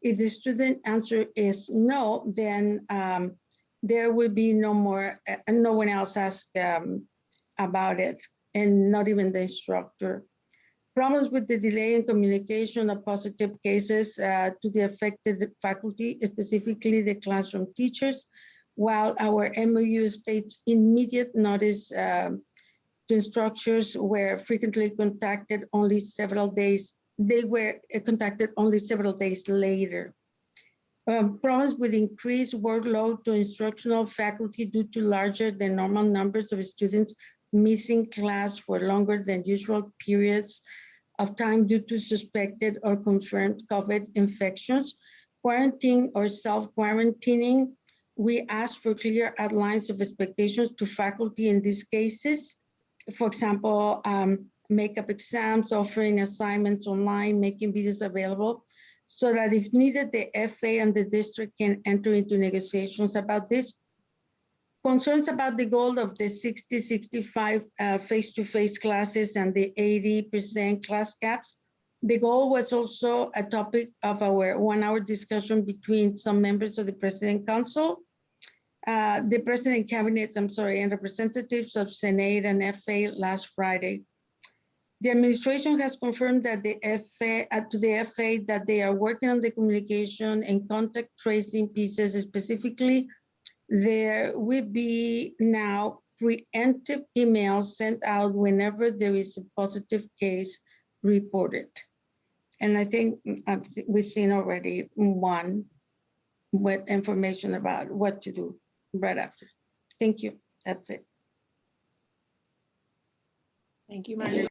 If the student answer is no, then there will be no one else asked about it, and not even the instructor. Problems with the delay in communication of positive cases to the affected faculty, specifically the classroom teachers, while our MOU states immediate notice to instructors were frequently contacted only several days. They were contacted only several days later. Problems with increased workload to instructional faculty due to larger than normal numbers of students missing class for longer than usual periods of time due to suspected or confirmed COVID infections, quarantine or self-quarantining. We asked for clear outlines of expectations to faculty in these cases. For example, makeup exams, offering assignments online, making videos available, so that if needed, the FA and the district can enter into negotiations about this. Concerns about the goal of the 60-65 face-to-face classes and the 80% class caps. The goal was also a topic of our 1-hour discussion between some members of the President Council, the President Cabinet, and representatives of Senate and FA last Friday. The administration has confirmed that the FA that they are working on the communication and contact tracing pieces specifically. There will be now preemptive emails sent out whenever there is a positive case reported. And I think we've seen already one with information about what to do right after. Thank you. That's it. Thank you, Margaret.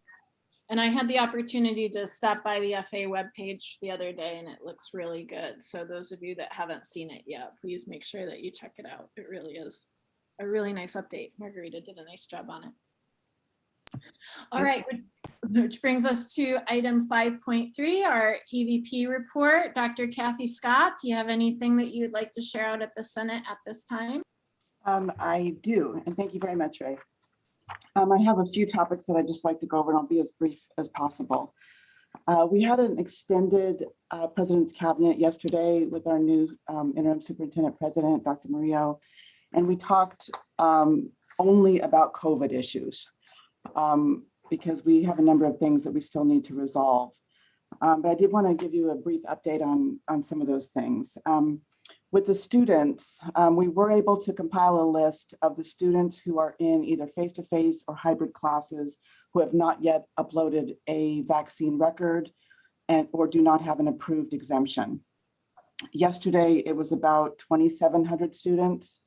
And I had the opportunity to stop by the FA webpage the other day, and it looks really good. So those of you that haven't seen it yet, please make sure that you check it out. It really is a really nice update. Margarita did a nice job on it. All right, which brings us to item 5.3, our EVP report. Dr. Kathy Scott, do you have anything that you'd like to share out at the Senate at this time? I do, and thank you very much, Ray. I have a few topics that I'd just like to go over, and I'll be as brief as possible. We had an extended President's Cabinet yesterday with our new interim superintendent president, Dr. Murillo, and we talked only about COVID issues because we have a number of things that we still need to resolve. But I did want to give you a brief update on some of those things. With the students, we were able to compile a list of the students who are in either face-to-face or hybrid classes who have not yet uploaded a vaccine record or do not have an approved exemption. Yesterday, it was about 2,700 students.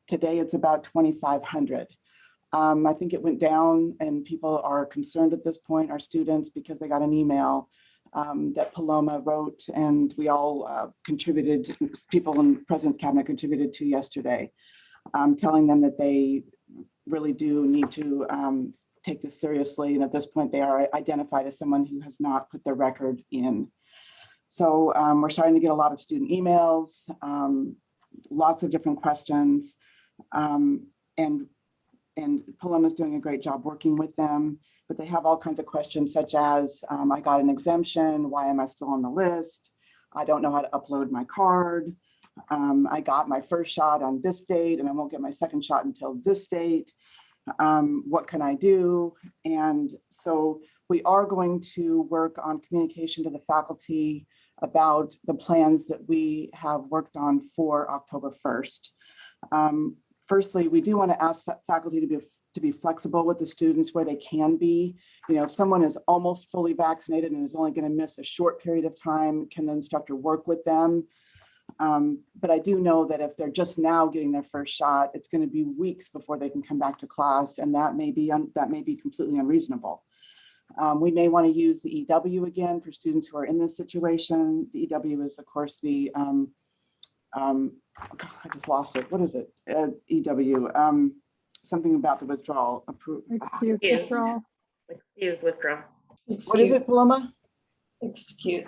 Today, it's about 2,500. I think it went down, and people are concerned at this point, our students, because they got an email that Paloma wrote, and we all contributed, people in the President's Cabinet contributed to yesterday, telling them that they really do need to take this seriously. And at this point, they are identified as someone who has not put their record in. So we're starting to get a lot of student emails, lots of different questions. And Paloma is doing a great job working with them, but they have all kinds of questions such as, I got an exemption, why am I still on the list? I don't know how to upload my card. I got my first shot on this date and I won't get my second shot until this date. What can I do? And so we are going to work on communication to the faculty about the plans that we have worked on for October 1st. Firstly, we do want to ask faculty to be flexible with the students where they can be. You know, if someone is almost fully vaccinated and is only going to miss a short period of time, can the instructor work with them? But I do know that if they're just now getting their first shot, it's going to be weeks before they can come back to class, and that may be completely unreasonable. We may want to use the EW again for students who are in this situation. The EW is, of course, the I just lost it. What is it? EW. Something about the withdrawal. Excuse withdrawal. Excuse withdrawal. What is it, Paloma? Excuse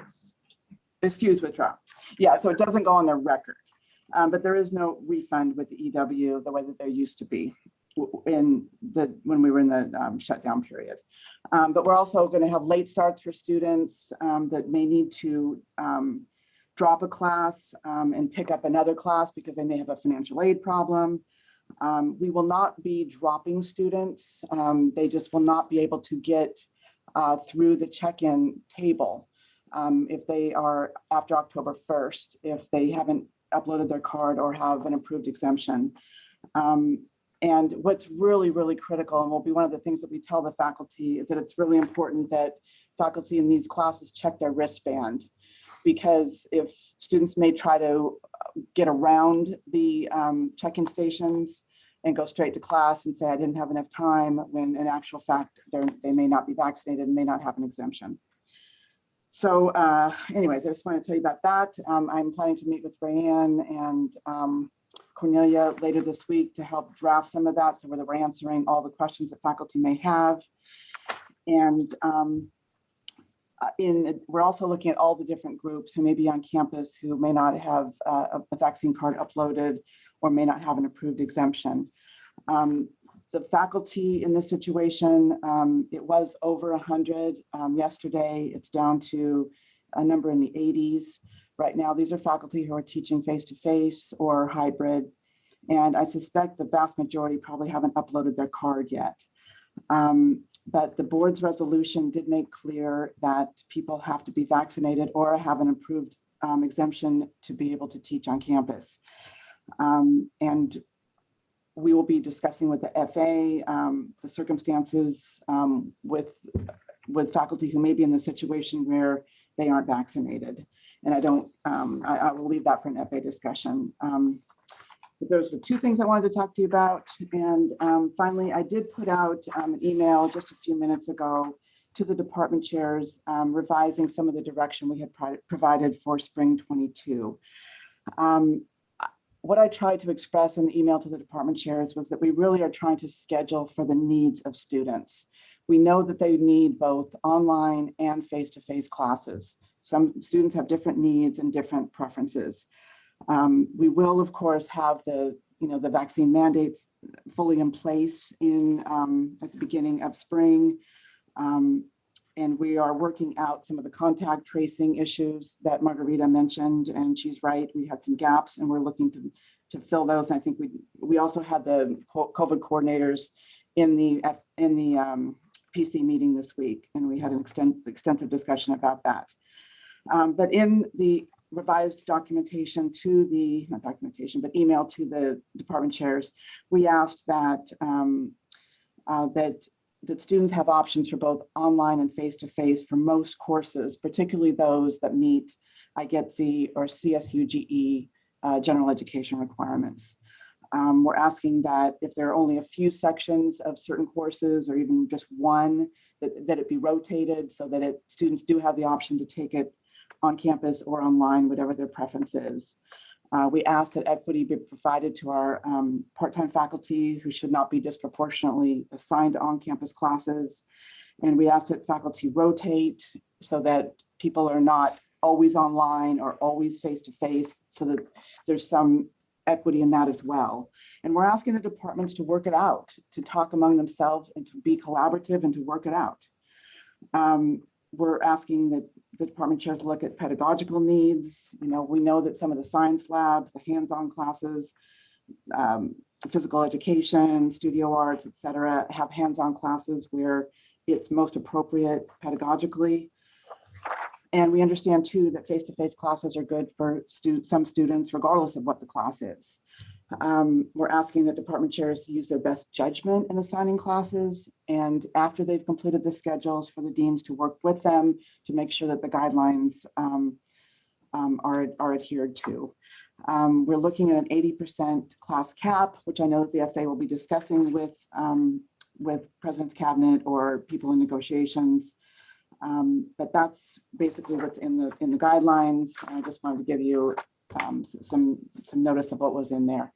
withdrawal. Yeah, so it doesn't go on their record. But there is no refund with the EW the way that there used to be when we were in the shutdown period. But we're also going to have late starts for students that may need to drop a class and pick up another class because they may have a financial aid problem. We will not be dropping students. They just will not be able to get through the check-in table if they are after October 1st, if they haven't uploaded their card or have an approved exemption. And what's really, really critical, and will be one of the things that we tell the faculty, is that it's really important that faculty in these classes check their wristband, because if students may try to get around the check-in stations and go straight to class and say, I didn't have enough time, when in actual fact, they may not be vaccinated and may not have an exemption. So anyways, I just want to tell you about that. I'm planning to meet with Rayanne and Cornelia later this week to help draft some of that, so whether we're answering all the questions that faculty may have. And we're also looking at all the different groups who may be on campus who may not have a vaccine card uploaded or may not have an approved exemption. The faculty in this situation, it was over 100 yesterday. It's down to a number in the 80s. Right now, these are faculty who are teaching face-to-face or hybrid. And I suspect the vast majority probably haven't uploaded their card yet. But the board's resolution did make clear that people have to be vaccinated or have an approved exemption to be able to teach on campus. And we will be discussing with the FA the circumstances with faculty who may be in the situation where they aren't vaccinated. And I will leave that for an FA discussion. But those were two things I wanted to talk to you about. And finally, I did put out an email just a few minutes ago to the department chairs revising some of the direction we had provided for spring 22. What I tried to express in the email to the department chairs was that we really are trying to schedule for the needs of students. We know that they need both online and face-to-face classes. Some students have different needs and different preferences. We will, of course, have the vaccine mandate fully in place at the beginning of spring. And we are working out some of the contact tracing issues that Margarita mentioned, and she's right, we had some gaps and we're looking to fill those. And I think we also had the COVID coordinators in the PC meeting this week, and we had an extensive discussion about that. But in the revised documentation not documentation, but email to the department chairs, we asked that that students have options for both online and face-to-face for most courses, particularly those that meet IGETC or CSUGE general education requirements. We're asking that if there are only a few sections of certain courses or even just one, that it be rotated so that students do have the option to take it on campus or online, whatever their preference is. We ask that equity be provided to our part-time faculty who should not be disproportionately assigned to on-campus classes. And we ask that faculty rotate so that people are not always online or always face-to-face, so that there's some equity in that as well. And we're asking the departments to work it out, to talk among themselves and to be collaborative and to work it out. We're asking that the department chairs look at pedagogical needs. You know, we know that some of the science labs, the hands-on classes, physical education, studio arts, et cetera, have hands-on classes where it's most appropriate pedagogically. And we understand too that face-to-face classes are good for some students, regardless of what the class is. We're asking the department chairs to use their best judgment in assigning classes, and after they've completed the schedules, for the deans to work with them to make sure that the guidelines are adhered to. We're looking at an 80% class cap, which I know that the FA will be discussing with President's Cabinet or people in negotiations. But that's basically what's in the guidelines. I just wanted to give you some notice of what was in there.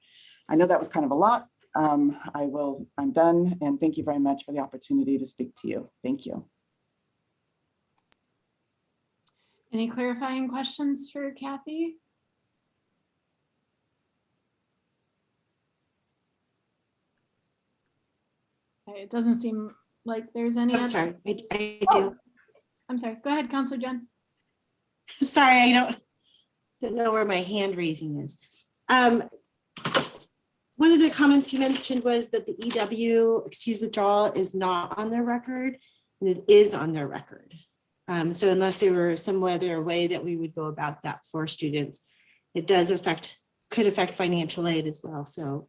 I know that was kind of a lot. I'm done, and thank you very much for the opportunity to speak to you. Thank you. Any clarifying questions for Kathy? Okay, it doesn't seem like there's any. I'm other- sorry, I Oh, do. I'm sorry. Go ahead, Counselor Jen. Sorry, I don't know where my hand raising is. One of the comments you mentioned was that the EW excused withdrawal is not on their record, and it is on their record. So unless there were some other way that we would go about that for students, it does could affect financial aid as well. So,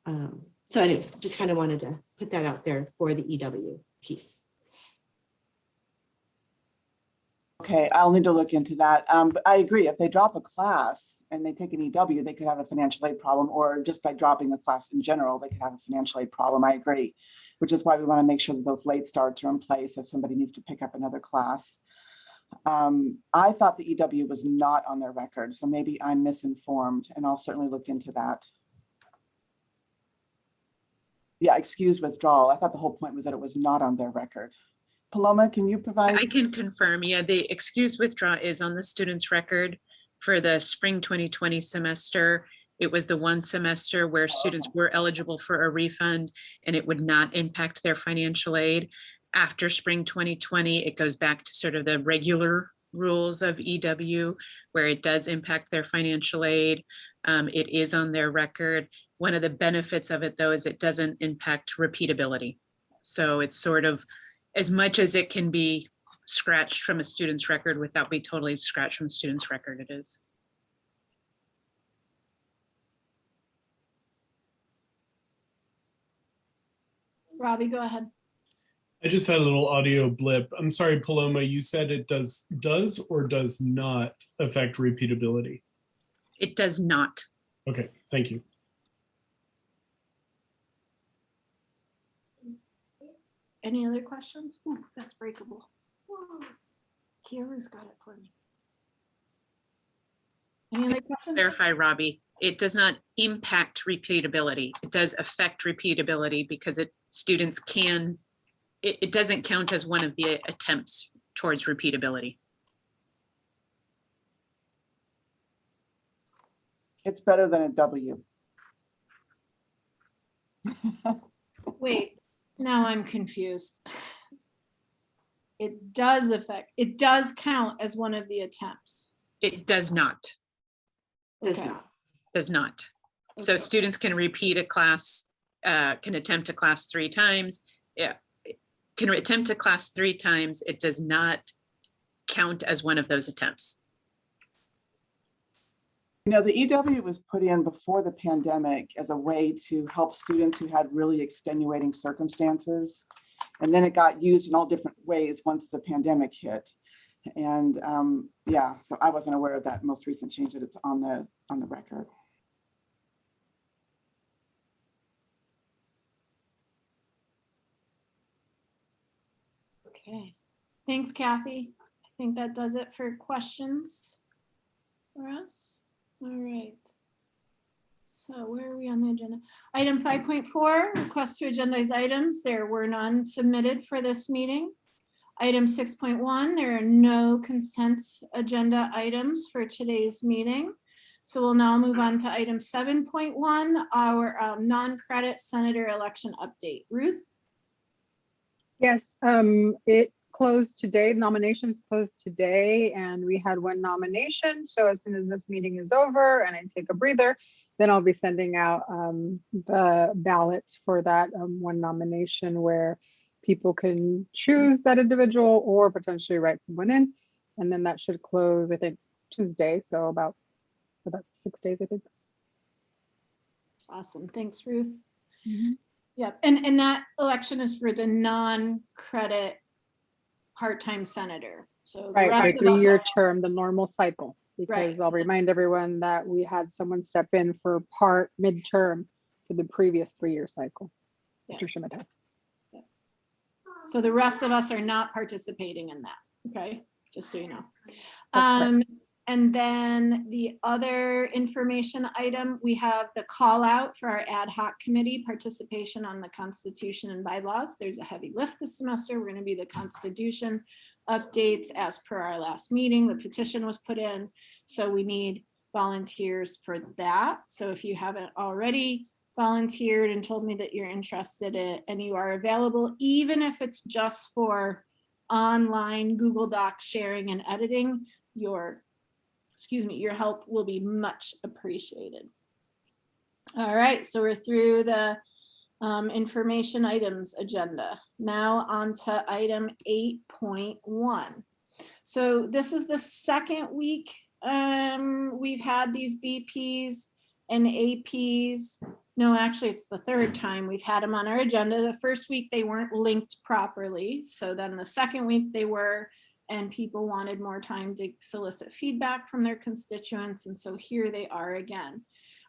so anyways, just kind of wanted to put that out there for the EW piece. Okay, I'll need to look into that. But I agree, if they drop a class and they take an EW, they could have a financial aid problem, or just by dropping a class in general, they could have a financial aid problem. I agree, which is why we want to make sure that those late starts are in place if somebody needs to pick up another class. I thought the EW was not on their record, so maybe I'm misinformed, and I'll certainly look into that. Yeah, excuse withdrawal. I thought the whole point was that it was not on their record. Paloma, can you provide? I can confirm, yeah, the excuse withdraw is on the student's record for the spring 2020 semester. It was the one semester where students were eligible for a refund and it would not impact their financial aid. After spring 2020, it goes back to sort of the regular rules of EW where it does impact their financial aid. It is on their record. One of the benefits of it though is it doesn't impact repeatability. So it's sort of, as much as it can be scratched from a student's record without being totally scratched from a student's record, it is. Robbie, go ahead. I just had a little audio blip. I'm sorry, Paloma, you said it does or does not affect repeatability? It does not. Okay, thank you. Any other questions? Ooh, that's breakable. Whoa. Kiara's got it for me. Any other questions? Clarify, Robbie, it does not impact repeatability. It does affect repeatability because students can, it doesn't count as one of the attempts towards repeatability. It's better than a W. Wait, now I'm confused. It does count as one of the attempts. It does not. Does not. Does not. So students can repeat a class, can attempt a class 3 times. Yeah, can attempt a class 3 times. It does not count as one of those attempts. You know, the EW was put in before the pandemic as a way to help students who had really extenuating circumstances. And then it got used in all different ways once the pandemic hit. And yeah, so I wasn't aware of that most recent change that it's on the record. Okay, thanks, Kathy. I think that does it for questions for us. All right. So where are we on the agenda? Item 5.4, request to agendize items. There were none submitted for this meeting. Item 6.1, there are no consent agenda items for today's meeting. So we'll now move on to item 7.1, our non-credit senator election update. Ruth? Yes, it closed today. Nominations closed today, and we had one nomination. So as soon as this meeting is over and I take a breather, then I'll be sending out the ballot for that one nomination where people can choose that individual or potentially write someone in. And then that should close, I think, Tuesday. So about 6 days, I think. Awesome. Thanks, Ruth. Yep. And that election is for the non-credit part-time senator. So the Right, rest for of us 3-year are- term, the normal cycle. Because I'll remind everyone that we had someone step in for part midterm for the previous 3-year cycle. Yeah. Patricia Mattel. So the rest of us are not participating in that, okay? Just so you know. That's correct. And then the other information item, we have the call out for our ad hoc committee participation on the Constitution and bylaws. There's a heavy lift this semester. We're going to be the Constitution updates as per our last meeting. The petition was put in, so we need volunteers for that. So if you haven't already volunteered and told me that you're interested in and you are available, even if it's just for online Google Doc sharing and editing, your help will be much appreciated. All right, so we're through the information items agenda. Now on to item 8.1. So this is the second week we've had these BPs and APs. No, actually, it's the third time we've had them on our agenda. The first week they weren't linked properly. So then the second week they were, and people wanted more time to solicit feedback from their constituents. And so here they are again.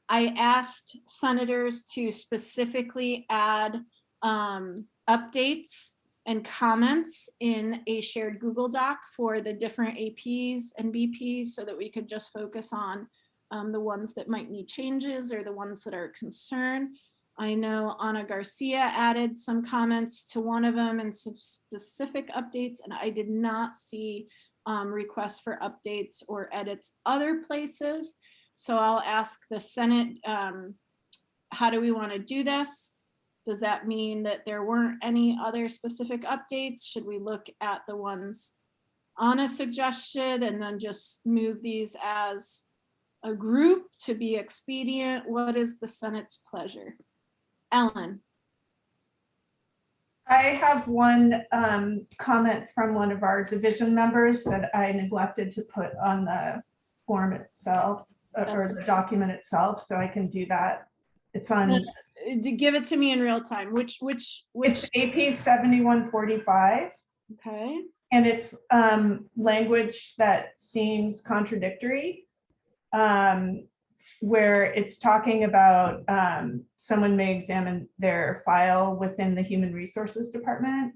I asked senators to specifically add updates and comments in a shared Google Doc for the different APs and BPs so that we could just focus on the ones that might need changes or the ones that are a concern. I know Ana Garcia added some comments to one of them and some specific updates, and I did not see requests for updates or edits other places. So I'll ask the Senate, how do we want to do this? Does that mean that there weren't any other specific updates? Should we look at the ones Ana suggested and then just move these as a group to be expedient? What is the Senate's pleasure? Ellen. I have one comment from one of our division members that I neglected to put on the form itself or the document itself, so I can do that. It's on. Give it to me in real time. Which AP 7145. Okay. And it's language that seems contradictory. Where it's talking about someone may examine their file within the Human Resources Department.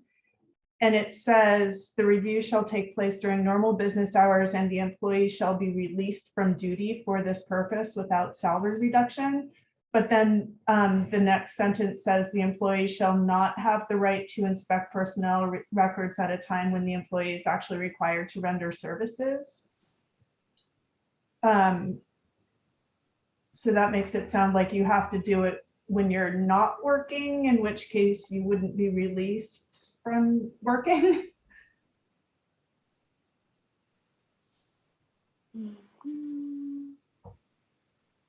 And it says the review shall take place during normal business hours and the employee shall be released from duty for this purpose without salary reduction. But then the next sentence says the employee shall not have the right to inspect personnel records at a time when the employee is actually required to render services. So that makes it sound like you have to do it when you're not working, in which case you wouldn't be released from working.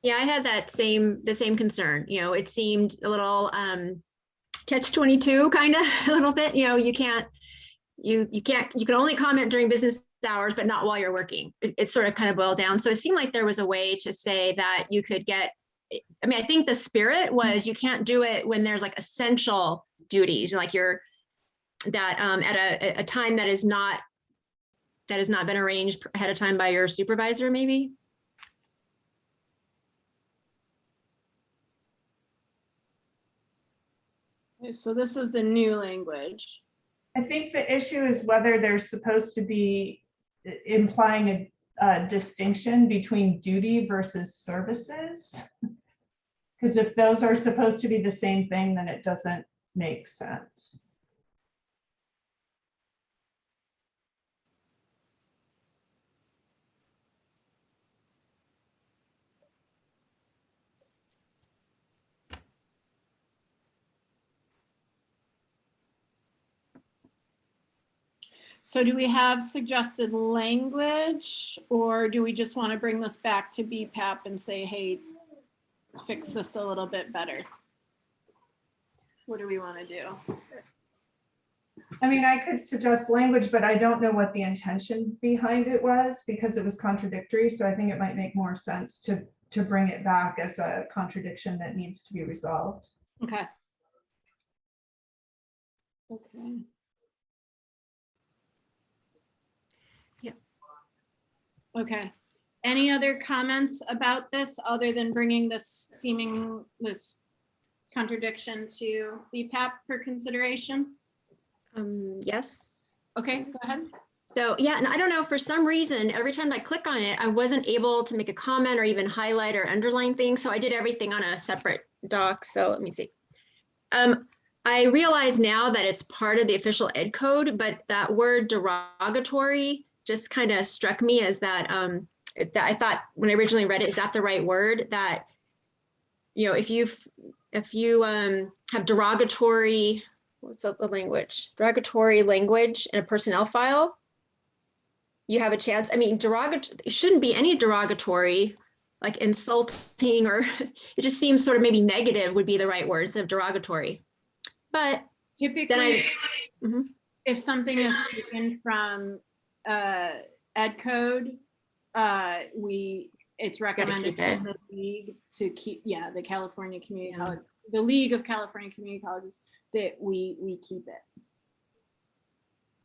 Yeah, I had the same concern. You know, it seemed a little catch-22 kind of a little bit. You know, you can only comment during business hours, but not while you're working. It's sort of kind of boiled down. So it seemed like there was a way to say that you could get, I mean, I think the spirit was you can't do it when there's like essential duties, like at a time that has not been arranged ahead of time by your supervisor, maybe. Okay, so this is the new language. I think the issue is whether there's supposed to be implying a distinction between duty versus services. Because if those are supposed to be the same thing, then it doesn't make sense. So do we have suggested language, or do we just want to bring this back to BPAP and say, hey, fix this a little bit better? What do we want to do? I mean, I could suggest language, but I don't know what the intention behind it was because it was contradictory. So I think it might make more sense to bring it back as a contradiction that needs to be resolved. Okay. Okay. Okay. Any other comments about this other than bringing this contradiction to BPAP for consideration? Yes. Okay, go ahead. So yeah, and I don't know, for some reason, every time I click on it, I wasn't able to make a comment or even highlight or underline things. So I did everything on a separate doc. So let me see. I realize now that it's part of the official ed code, but that word derogatory just kind of struck me as that, that I thought when I originally read it, is that the right word? That, you know, if you have derogatory, what's the language? Derogatory language in a personnel file, you have a chance. I mean, it shouldn't be any derogatory, like insulting, or it just seems sort of maybe negative would be the right word instead of derogatory. But typically, if something is taken from ed code, it's recommended by the league to keep, the California Community College, the League of California Community Colleges, that we keep it.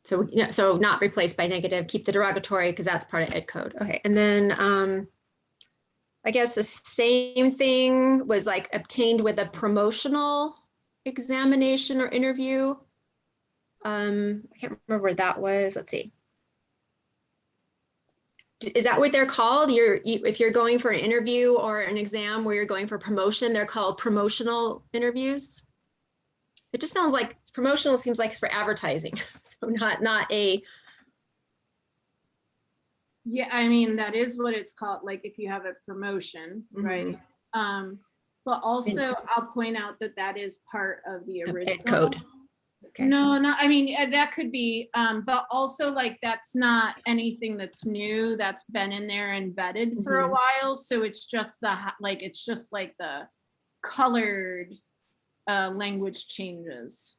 So, so not replaced by negative, keep the derogatory because that's part of ed code. Okay, and then I guess the same thing was like obtained with a promotional examination or interview. I can't remember where that was. Let's see. Is that what they're called? If you're going for an interview or an exam where you're going for promotion, they're called promotional interviews. It just sounds like promotional seems like it's for advertising. So not a. Yeah, I mean, that is what it's called. Like if you have a promotion, right? But also I'll point out that that is part of the original ed code. Okay. No, I mean, that could be, but also like, that's not anything that's new, that's been in there and vetted for a while. So it's just it's just like the colored language changes.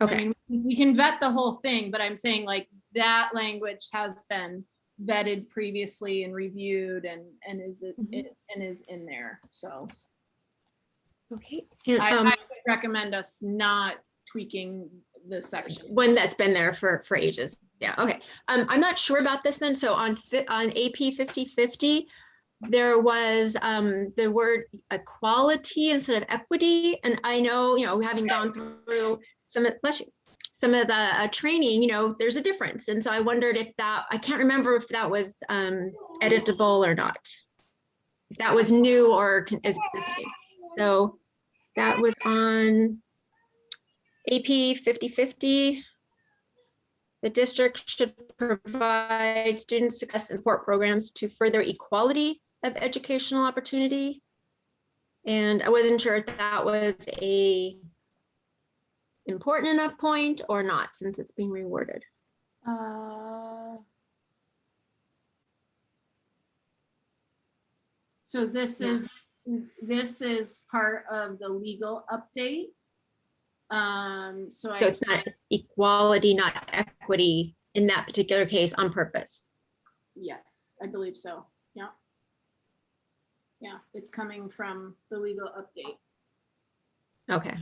Okay. I mean, we can vet the whole thing, but I'm saying like that language has been vetted previously and reviewed and is in there. So. Okay. I would recommend us not tweaking the section. One that's been there for ages. Yeah, okay. I'm not sure about this then. So on AP 5050, there was the word equality instead of equity. And I know, having gone through some of the training, there's a difference. And so I wondered if I can't remember if that was editable or not. If that was new or is existing. So that was on AP 5050. The district should provide student success and support programs to further equality of educational opportunity. And I wasn't sure if that was a important enough point or not, since it's being reworded. So this is part of the legal update. So it's equality, not equity in that particular case on purpose. Yes, I believe so. Yeah. Yeah, it's coming from the legal update. Okay.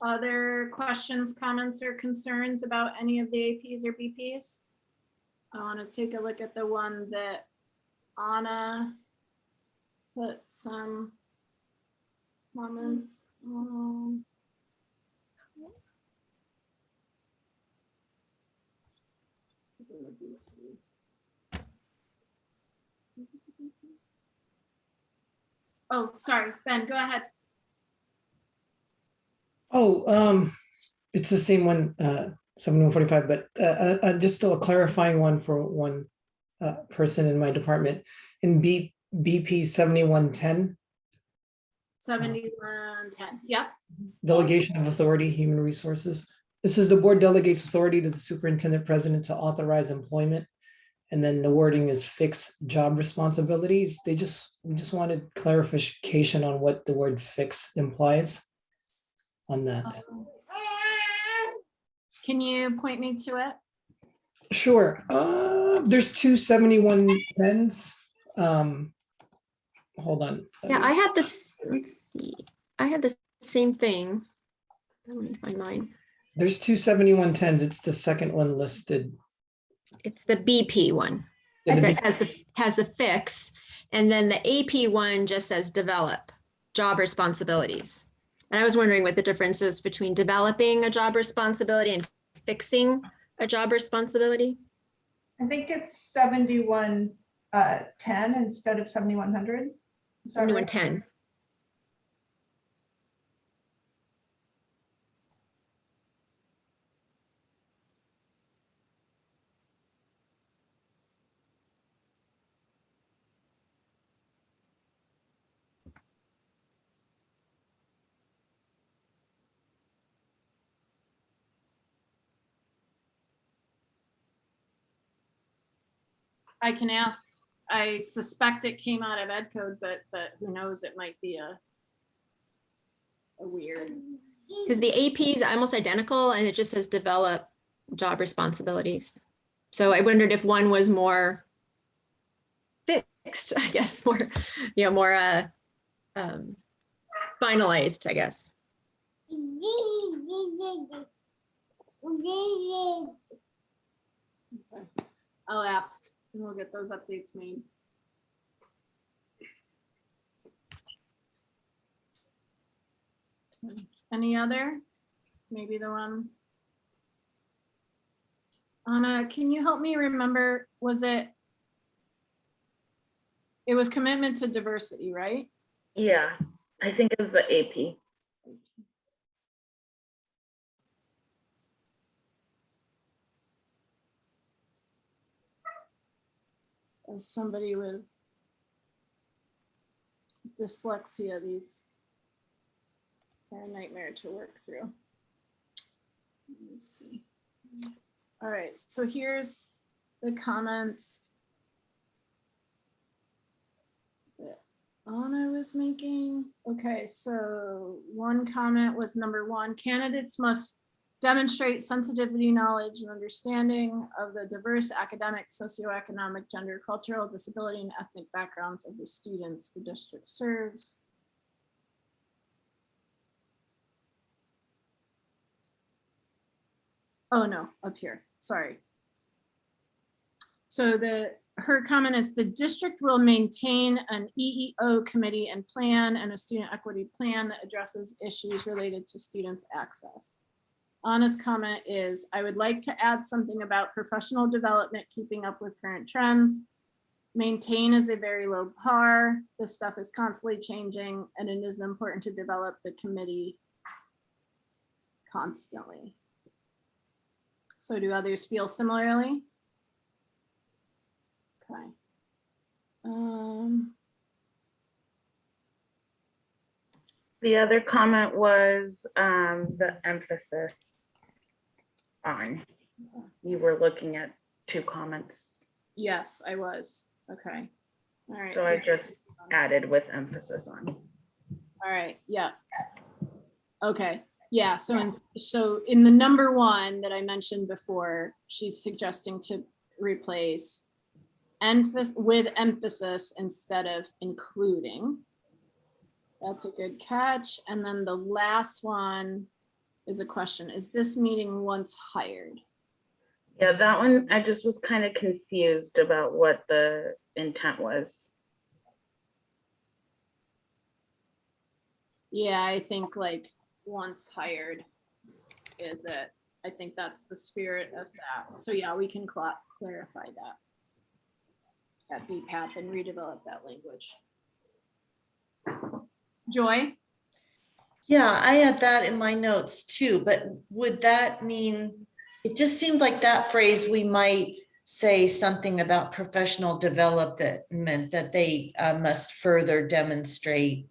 Other questions, comments, or concerns about any of the APs or BPs? I want to take a look at the one that Anna put some comments on. Oh, sorry, Ben, go ahead. Oh, it's the same one, 7145, but just still a clarifying one for one person in my department. In BP 7110, 7110, yep. delegation of authority, human resources. This is the board delegates authority to the superintendent president to authorize employment. And then the wording is fix job responsibilities. We just wanted clarification on what the word fix implies on that. Can you point me to it? Sure. There's two 7110s. Hold on. Yeah, I had this, let's see. I had the same thing. Let me find mine. There's two 7110s. It's the second one listed. It's the BP one Yeah, the that has the fix. And then the AP one just says develop job responsibilities. And I was wondering what the difference is between developing a job responsibility and fixing a job responsibility. I think it's 7110 instead of 7100. 7110. I can ask. I suspect it came out of Ed Code, but who knows? It might be a weird. Because the AP is almost identical and it just says develop job responsibilities. So I wondered if one was more fixed, I guess, more, more finalized, I guess. Okay. I'll ask and we'll get those updates made. Any other? Maybe the one. Anna, can you help me remember, it was commitment to diversity, right? Yeah, I think it was the AP. As somebody with dyslexia, these are a nightmare to work through. Let me see. All right, so here's the comments that Anna was making. Okay, so one comment was number one, candidates must demonstrate sensitivity, knowledge, and understanding of the diverse academic, socioeconomic, gender, cultural, disability, and ethnic backgrounds of the students the district serves. Oh no, up here, sorry. So her comment is the district will maintain an EEO committee and plan and a student equity plan that addresses issues related to students' access. Anna's comment is, I would like to add something about professional development, keeping up with current trends. Maintain is a very low par. This stuff is constantly changing and it is important to develop the committee constantly. So do others feel similarly? Okay. The other comment was the emphasis on. You were looking at two comments. Yes, I was. Okay. All right. So I just added with emphasis on. All right. Yeah. Okay. Yeah. So in the number one that I mentioned before, she's suggesting to replace with emphasis instead of including. That's a good catch. And then the last one is a question. Is this meeting once hired? Yeah, that one, I just was kind of confused about what the intent was. Yeah, I think like once hired is it. I think that's the spirit of that. So yeah, we can clarify that at BPAP and redevelop that language. Joy? Yeah, I had that in my notes too, but would that mean, it just seemed like that phrase, we might say something about professional development, that they must further demonstrate,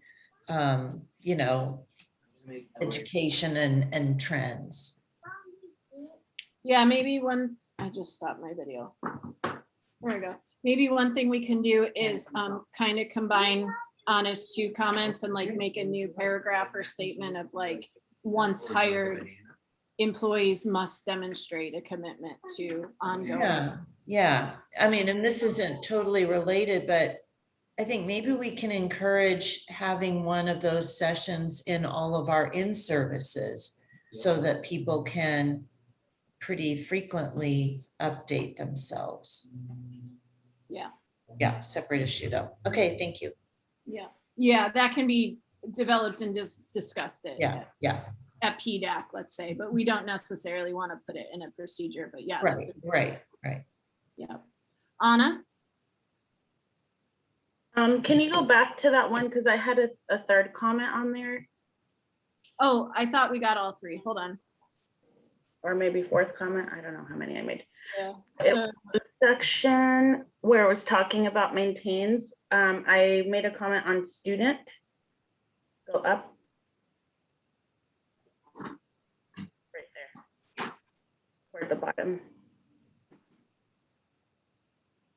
you know, education and trends. Yeah, maybe I just stopped my video. There we go. Maybe one thing we can do is kind of combine Anna's two comments and like make a new paragraph or statement of like, once hired, employees must demonstrate a commitment to ongoing. Yeah. I mean, and this isn't totally related, but I think maybe we can encourage having one of those sessions in all of our in-services so that people can pretty frequently update themselves. Yeah, separate issue though. Okay, thank you. Yeah, that can be developed and just discussed it. Yeah. At PDAC, let's say, but we don't necessarily want to put it in a procedure, but yeah. Right. Yeah. Anna? Can you go back to that one? Because I had a third comment on there. Oh, I thought we got all three. Hold on. Or maybe fourth comment. I don't know how many I made. Yeah. So the section where it was talking about maintains, I made a comment on student. Go up. Right there. Toward the bottom.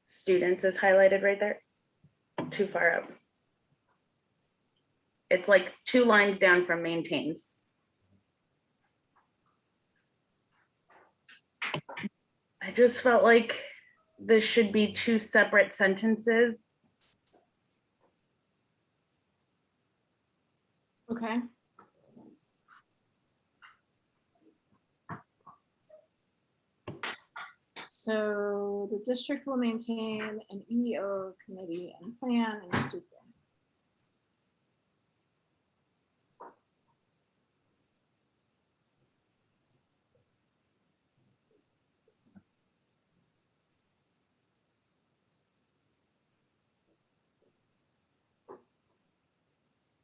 Students is highlighted right there. Too far up. It's like 2 lines down from maintains. I just felt like this should be 2 separate sentences. Okay. So the district will maintain an EO committee and plan and student.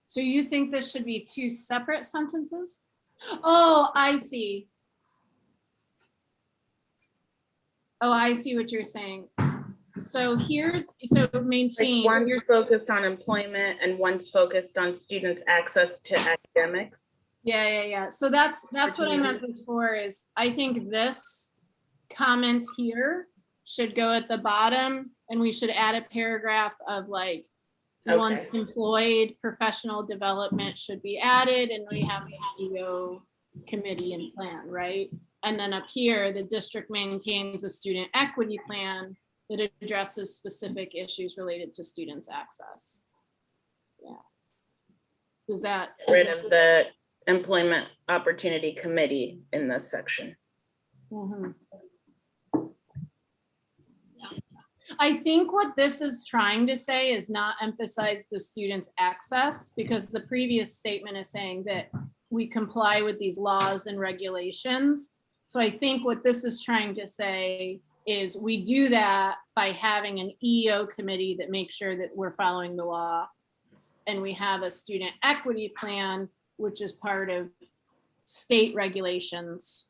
So you think this should be 2 separate sentences? Oh, I see. Oh, I see what you're saying. So maintain. Like one's focused on employment and one's focused on students' access to academics. Yeah. So that's what I meant before is I think this comment here should go at the bottom and we should add a paragraph of like, once employed, professional development should be added, and we have this EO committee and plan, right? And then up here, the district maintains a student equity plan that addresses specific issues related to students' access. Yeah. Does that? Get rid of the employment opportunity committee in this section. Mm-hmm. I think what this is trying to say is not emphasize the student's access, because the previous statement is saying that we comply with these laws and regulations. So I think what this is trying to say is we do that by having an EO committee that makes sure that we're following the law. And we have a student equity plan, which is part of state regulations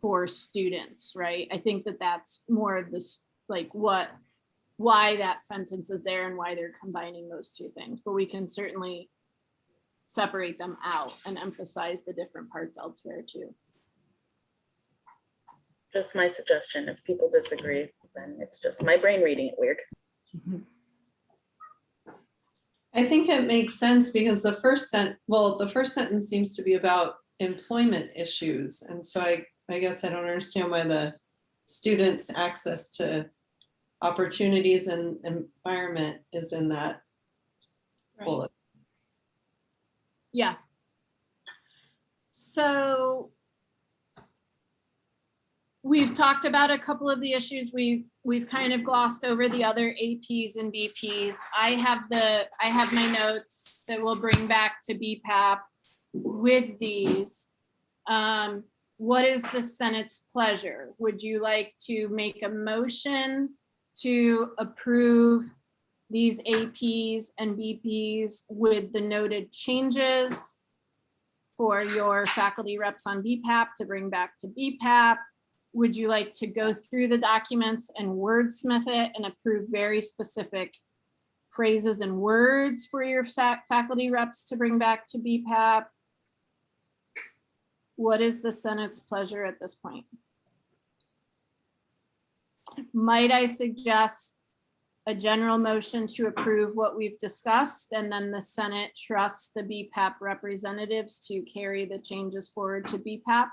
for students, right? I think that that's more of this, like why that sentence is there and why they're combining those two things, but we can certainly separate them out and emphasize the different parts elsewhere too. Just my suggestion. If people disagree, then it's just my brain reading it weird. I think it makes sense because the first sentence seems to be about employment issues. And so I guess I don't understand why the students' access to opportunities and environment is in that bullet. Yeah. So we've talked about a couple of the issues. We've kind of glossed over the other APs and BPs. I have my notes that we'll bring back to BPAP with these. What is the Senate's pleasure? Would you like to make a motion to approve these APs and BPs with the noted changes for your faculty reps on BPAP to bring back to BPAP? Would you like to go through the documents and wordsmith it and approve very specific phrases and words for your faculty reps to bring back to BPAP? What is the Senate's pleasure at this point? Might I suggest a general motion to approve what we've discussed, and then the Senate trusts the BPAP representatives to carry the changes forward to BPAP?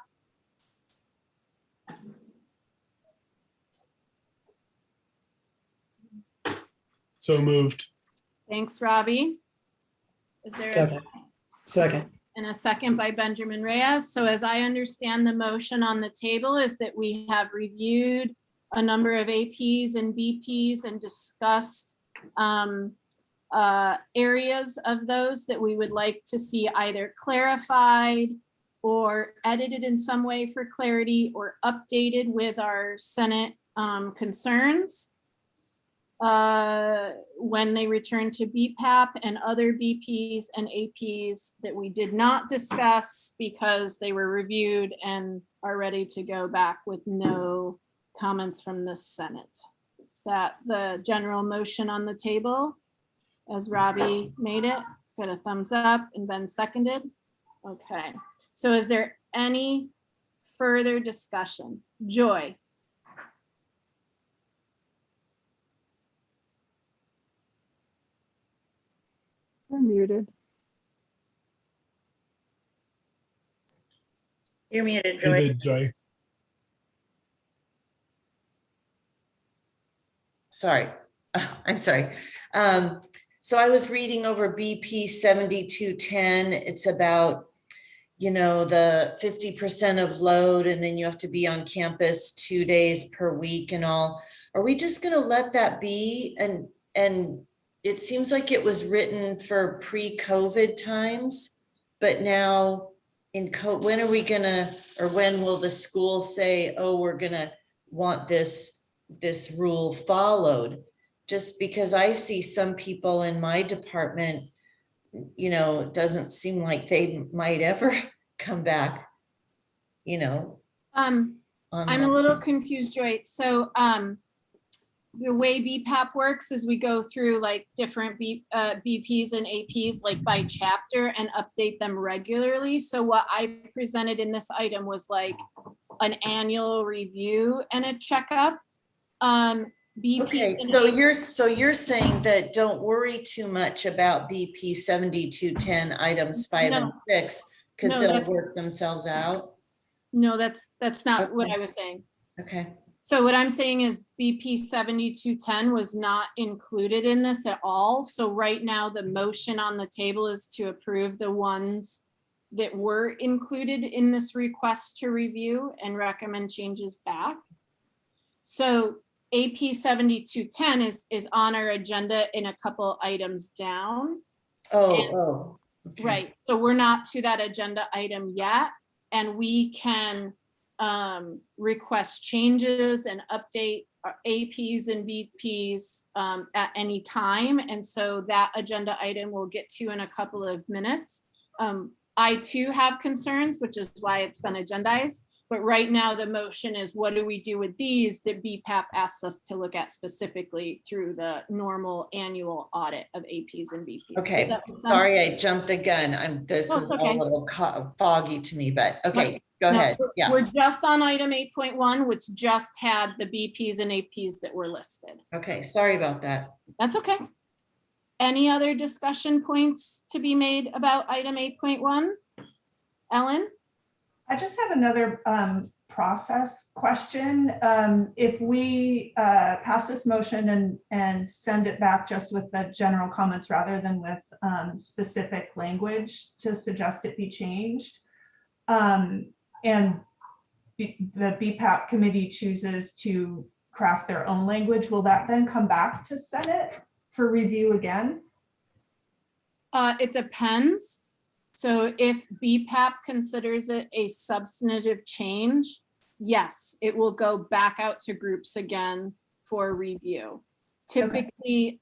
So moved. Thanks, Robbie. Is there a Second. Second. and a second by Benjamin Reyes? So as I understand the motion on the table is that we have reviewed a number of APs and BPs and discussed areas of those that we would like to see either clarified or edited in some way for clarity or updated with our Senate concerns when they return to BPAP, and other BPs and APs that we did not discuss because they were reviewed and are ready to go back with no comments from the Senate. Is that the general motion on the table? As Robbie made it, got a thumbs up, and Ben seconded. Okay, so is there any further discussion? Joy? I'm muted. You're muted, Joy. David, Joy. Sorry, I'm sorry. So I was reading over BP 7210. It's about, you know, the 50% of load, and then you have to be on campus 2 days per week and all. Are we just gonna let that be? And it seems like it was written for pre-COVID times, but now when are we gonna, or when will the school say, oh, we're gonna want this rule followed? Just because I see some people in my department, you know, it doesn't seem like they might ever come back, you know. I'm a little confused, Joy. So the way BPAP works is we go through like different BPs and APs like by chapter and update them regularly. So what I presented in this item was like an annual review and a checkup. BP. Okay, so you're saying that don't worry too much about BP 7210 items 5 and 6 because No, they'll that's- work themselves out. No, that's not what I was saying. Okay. So what I'm saying is BP 7210 was not included in this at all. So right now the motion on the table is to approve the ones that were included in this request to review and recommend changes back. So AP 7210 is on our agenda in a couple items down. Oh, okay. Right, so we're not to that agenda item yet, and we can request changes and update our APs and BPs at any time. And so that agenda item we'll get to in a couple of minutes. I too have concerns, which is why it's been agendized. But right now the motion is what do we do with these that BPAP asks us to look at specifically through the normal annual audit of APs and BPs. Does Okay, that make sense? sorry, I jumped the gun. This Oh, is it's all okay. a little foggy to me, but okay, go No, ahead. Yeah. We're just on item 8.1, which just had the BPs and APs that were listed. Okay, sorry about that. That's okay. Any other discussion points to be made about item 8.1? Ellen? I just have another process question. If we pass this motion and send it back just with the general comments rather than with specific language to suggest it be changed, and the BPAP committee chooses to craft their own language, will that then come back to Senate for review again? It depends. So if BPAP considers it a substantive change, yes, it will go back out to groups again for review. Typically,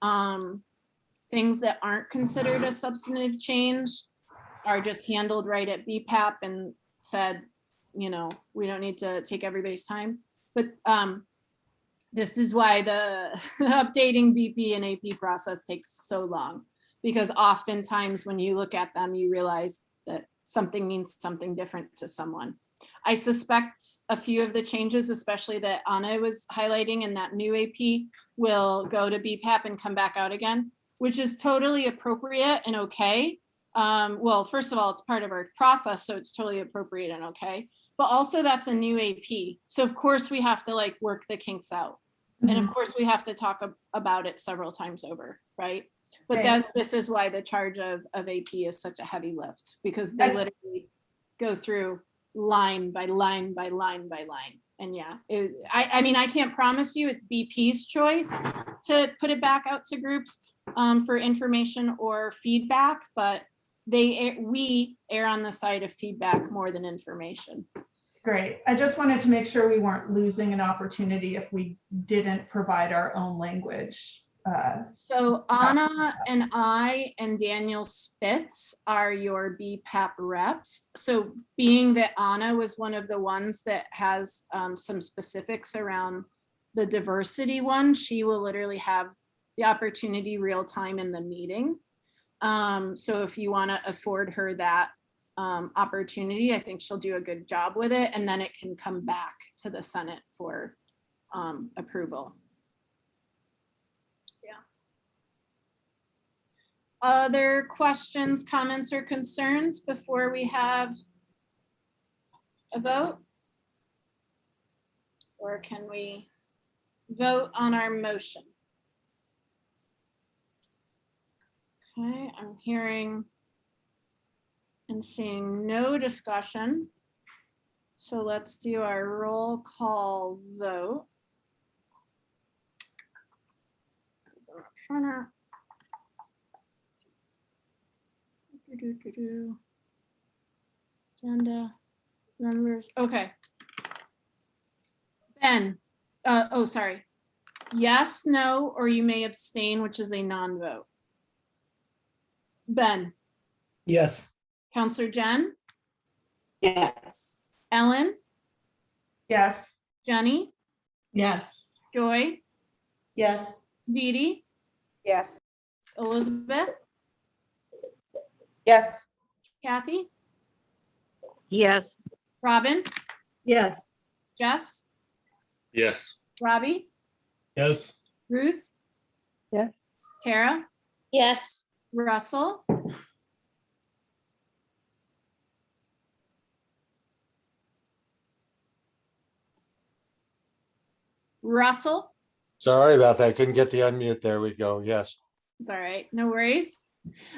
things that aren't considered a substantive change are just handled right at BPAP and said, you know, we don't need to take everybody's time. But this is why the updating BP and AP process takes so long, because oftentimes when you look at them, you realize that something means something different to someone. I suspect a few of the changes, especially that Anna was highlighting in that new AP, will go to BPAP and come back out again, which is totally appropriate and okay. Well, first of all, it's part of our process, so it's totally appropriate and okay. But also that's a new AP. So of course we have to like work the kinks out. And of course we have to talk about it several times over, right? But this is why the charge of AP is such a heavy lift, because they literally go through line by line by line by line. And yeah, I mean, I can't promise you it's BP's choice to put it back out to groups for information or feedback, but we err on the side of feedback more than information. Great. I just wanted to make sure we weren't losing an opportunity if we didn't provide our own language. So Anna and I and Daniel Spitz are your BPAP reps. So being that Anna was one of the ones that has some specifics around the diversity one, she will literally have the opportunity real time in the meeting. So if you want to afford her that opportunity, I think she'll do a good job with it, and then it can come back to the Senate for approval. Yeah. Other questions, comments, or concerns before we have a vote? Or can we vote on our motion? Okay, I'm hearing and seeing no discussion. So let's do our roll call vote. Agenda members. Okay. Ben, oh, sorry. Yes, no, or you may abstain, which is a non-vote. Ben. Yes. Counselor Jen? Yes. Ellen? Yes. Jenny? Yes. Joy? Yes. Dee Dee? Yes. Elizabeth? Yes. Kathy? Yes. Robin? Yes. Jess? Yes. Robbie? Yes. Ruth? Yes. Tara? Yes. Russell? Russell? Sorry about that. Couldn't get the unmute. There we go. Yes. It's all right, no worries.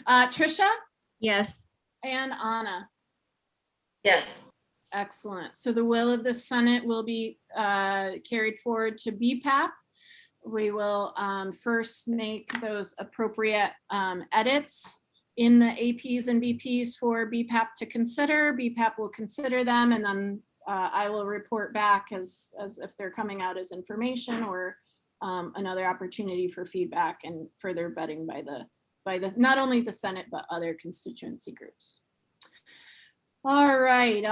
Trisha? Yes. And Anna? Yes. Excellent. So the will of the Senate will be carried forward to BPAP. We will first make those appropriate edits in the APs and BPs for BPAP to consider. BPAP will consider them, and then I will report back as if they're coming out as information or another opportunity for feedback and further vetting by the not only the Senate but other constituency groups. All right,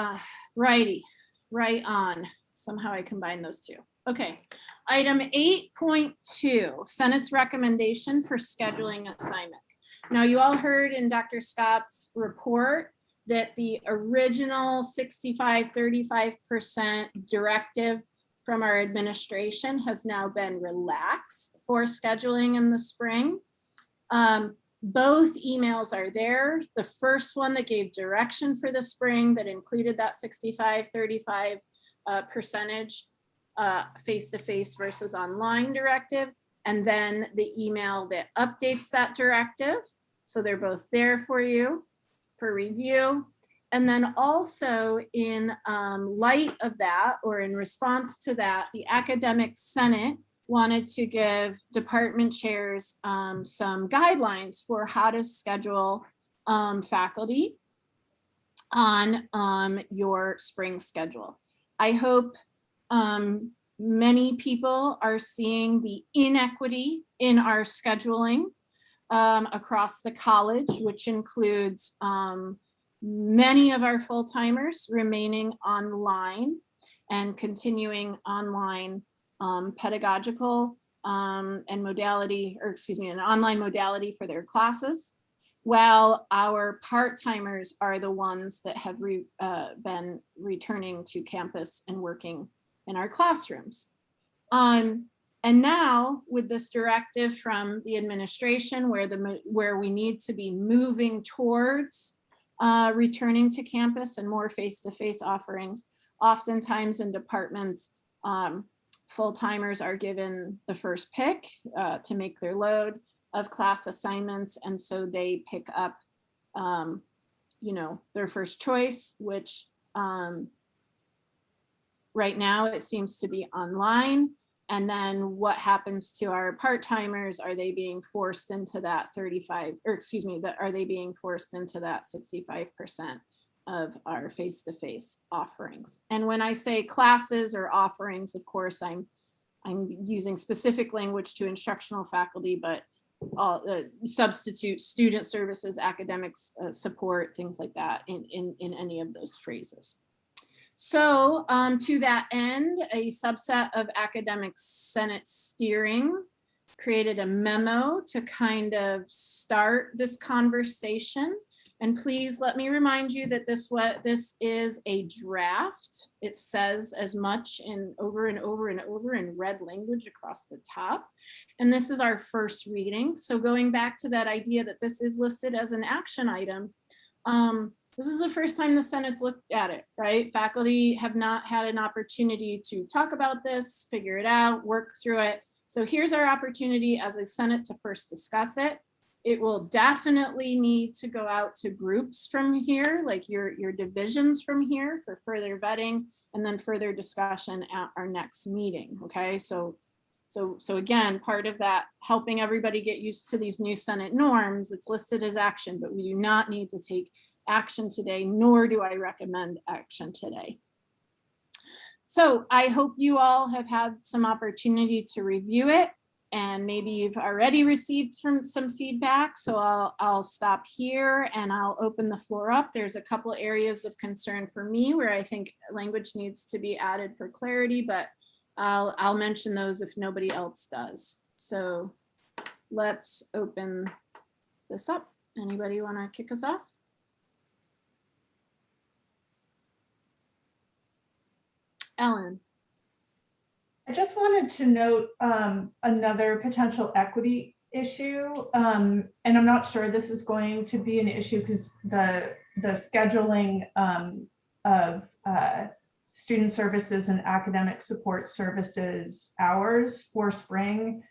righty, right on. Somehow I combined those two. Okay, item 8.2, Senate's recommendation for scheduling assignments. Now you all heard in Dr. Scott's report that the original 65-35% directive from our administration has now been relaxed for scheduling in the spring. Both emails are there. The first one that gave direction for the spring that included that 65-35 percentage face-to-face versus online directive, and then the email that updates that directive. So they're both there for you for review. And then also in light of that, or in response to that, the Academic Senate wanted to give department chairs some guidelines for how to schedule faculty on your spring schedule. I hope many people are seeing the inequity in our scheduling across the college, which includes many of our full-timers remaining online and continuing online pedagogical and modality, or excuse me, an online modality for their classes, while our part-timers are the ones that have been returning to campus and working in our classrooms. And now with this directive from the administration where we need to be moving towards returning to campus and more face-to-face offerings, oftentimes in departments, full-timers are given the first pick to make their load of class assignments. And so they pick up, their first choice, which right now it seems to be online. And then what happens to our part-timers? Are they being forced into that are they being forced into that 65% of our face-to-face offerings? And when I say classes or offerings, of course, I'm using specific language to instructional faculty, but substitute student services, academics support, things like that in any of those phrases. So to that end, a subset of Academic Senate steering created a memo to kind of start this conversation. And please let me remind you that this is a draft. It says as much over and over and over in red language across the top. And this is our first reading. So going back to that idea that this is listed as an action item, this is the first time the Senate's looked at it, right? Faculty have not had an opportunity to talk about this, figure it out, work through it. So here's our opportunity as a Senate to first discuss it. It will definitely need to go out to groups from here, like your divisions from here, for further vetting and then further discussion at our next meeting, okay? So again, part of that, helping everybody get used to these new Senate norms, it's listed as action, but we do not need to take action today, nor do I recommend action today. So I hope you all have had some opportunity to review it, and maybe you've already received some feedback. So I'll stop here and I'll open the floor up. There's a couple areas of concern for me where I think language needs to be added for clarity, but I'll mention those if nobody else does. So let's open this up. Anybody want to kick us off? Ellen. I just wanted to note another potential equity issue. And I'm not sure this is going to be an issue because the scheduling of student services and academic support services hours for spring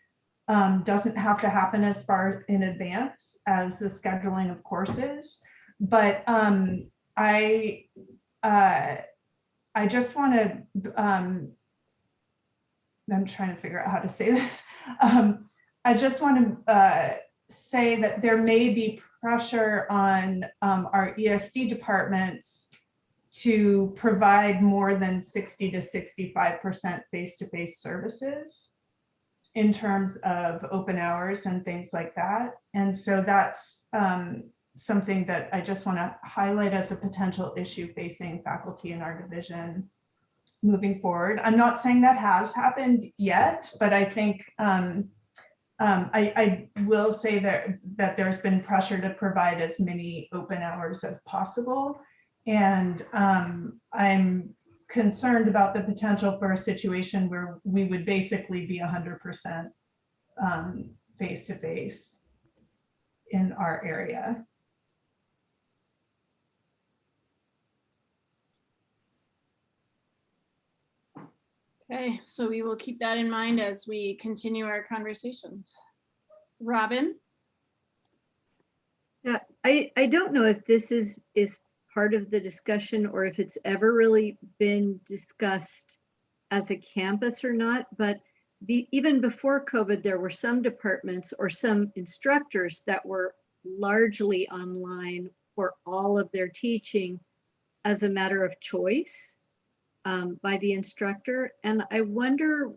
doesn't have to happen as far in advance as the scheduling of courses. But I just want to, I'm trying to figure out how to say this. I just want to say that there may be pressure on our ESD departments to provide more than 60 to 65% face-to-face services in terms of open hours and things like that. And so that's something that I just want to highlight as a potential issue facing faculty in our division moving forward. I'm not saying that has happened yet, but I think I will say that there's been pressure to provide as many open hours as possible. And I'm concerned about the potential for a situation where we would basically be 100% face-to-face in our area. Okay, so we will keep that in mind as we continue our conversations. Robin? Yeah, I don't know if this is part of the discussion or if it's ever really been discussed as a campus or not, but even before COVID, there were some departments or some instructors that were largely online for all of their teaching as a matter of choice by the instructor. And I wonder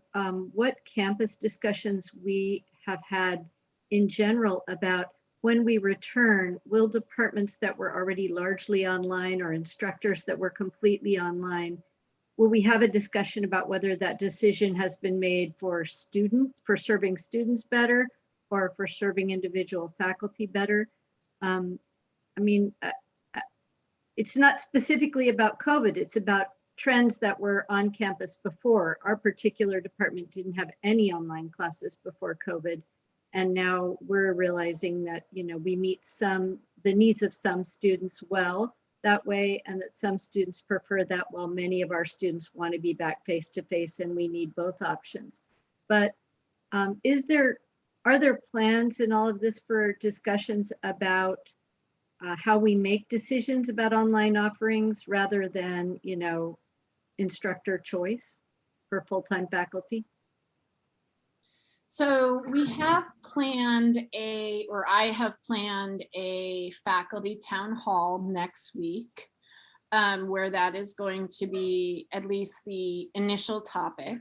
what campus discussions we have had in general about when we return, will departments that were already largely online or instructors that were completely online, will we have a discussion about whether that decision has been made for serving students better or for serving individual faculty better? I mean, it's not specifically about COVID, it's about trends that were on campus before. Our particular department didn't have any online classes before COVID. And now we're realizing that, you know, we meet the needs of some students well that way, and that some students prefer that, while many of our students want to be back face-to-face, and we need both options. But are there plans in all of this for discussions about how we make decisions about online offerings rather than, you know, instructor choice for full-time faculty? So we have planned I have planned a faculty town hall next week, where that is going to be at least the initial topic.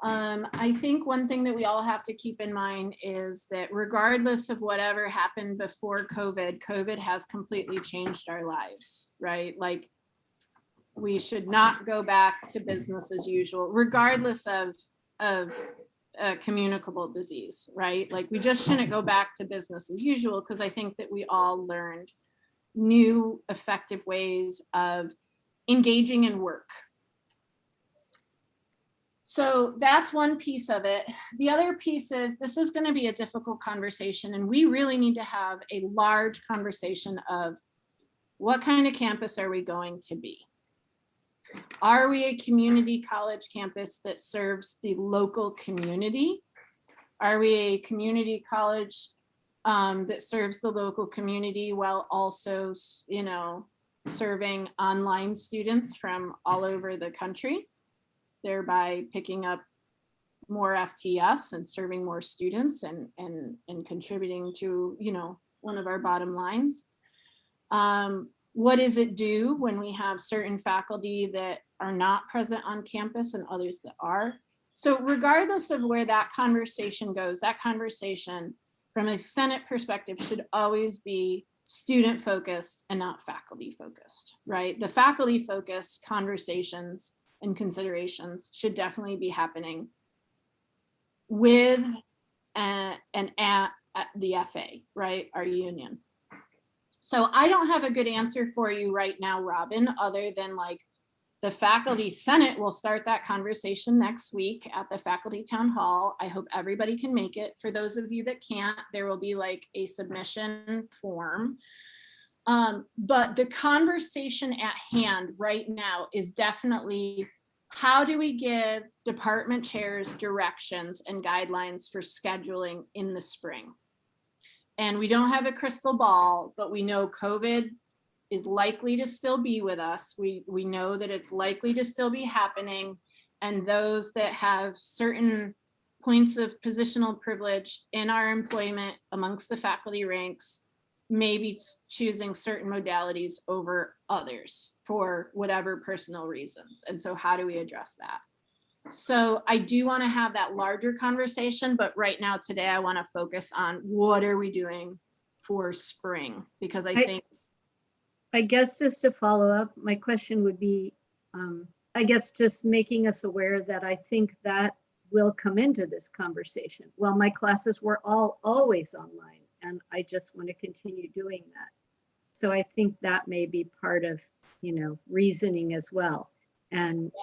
I think one thing that we all have to keep in mind is that regardless of whatever happened before COVID, COVID has completely changed our lives, right? Like, we should not go back to business as usual, regardless of communicable disease, right? Like, we just shouldn't go back to business as usual, because I think that we all learned new effective ways of engaging in work. So that's one piece of it. The other piece is, this is going to be a difficult conversation, and we really need to have a large conversation of what kind of campus are we going to be? Are we a community college campus that serves the local community? Are we a community college that serves the local community while also, you know, serving online students from all over the country, thereby picking up more FTS and serving more students and contributing to, you know, one of our bottom lines? What does it do when we have certain faculty that are not present on campus and others that are? So regardless of where that conversation goes, that conversation from a Senate perspective should always be student focused and not faculty focused, right? The faculty focused conversations and considerations should definitely be happening with and at the FA, right? Our union. So I don't have a good answer for you right now, Robin, other than like the faculty senate will start that conversation next week at the faculty town hall. I hope everybody can make it. For those of you that can't, there will be like a submission form. But the conversation at hand right now is definitely, how do we give department chairs directions and guidelines for scheduling in the spring? And we don't have a crystal ball, but we know COVID is likely to still be with us. We know that it's likely to still be happening. And those that have certain points of positional privilege in our employment amongst the faculty ranks may be choosing certain modalities over others for whatever personal reasons. And so how do we address that? So I do want to have that larger conversation, but right now today I want to focus on what are we doing for spring? Because I guess just to follow up, my question would be, I guess just making us aware that I think that will come into this conversation. Well, my classes were always online, and I just want to continue doing that. So I think that may be part of, you know, reasoning as well. And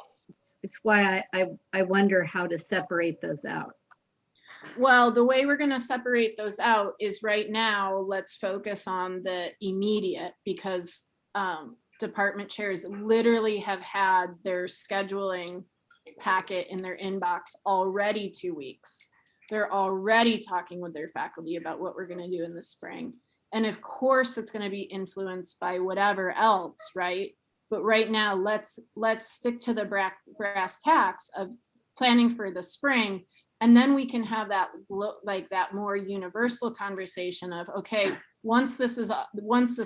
it's why I wonder how to separate those out. Well, the way we're going to separate those out is right now, let's focus on the immediate, because department chairs literally have had their scheduling packet in their inbox already 2 weeks. They're already talking with their faculty about what we're going to do in the spring. And of course, it's going to be influenced by whatever else, right? But right now, let's stick to the brass tacks of planning for the spring. And then we can have that that more universal conversation of, okay, once this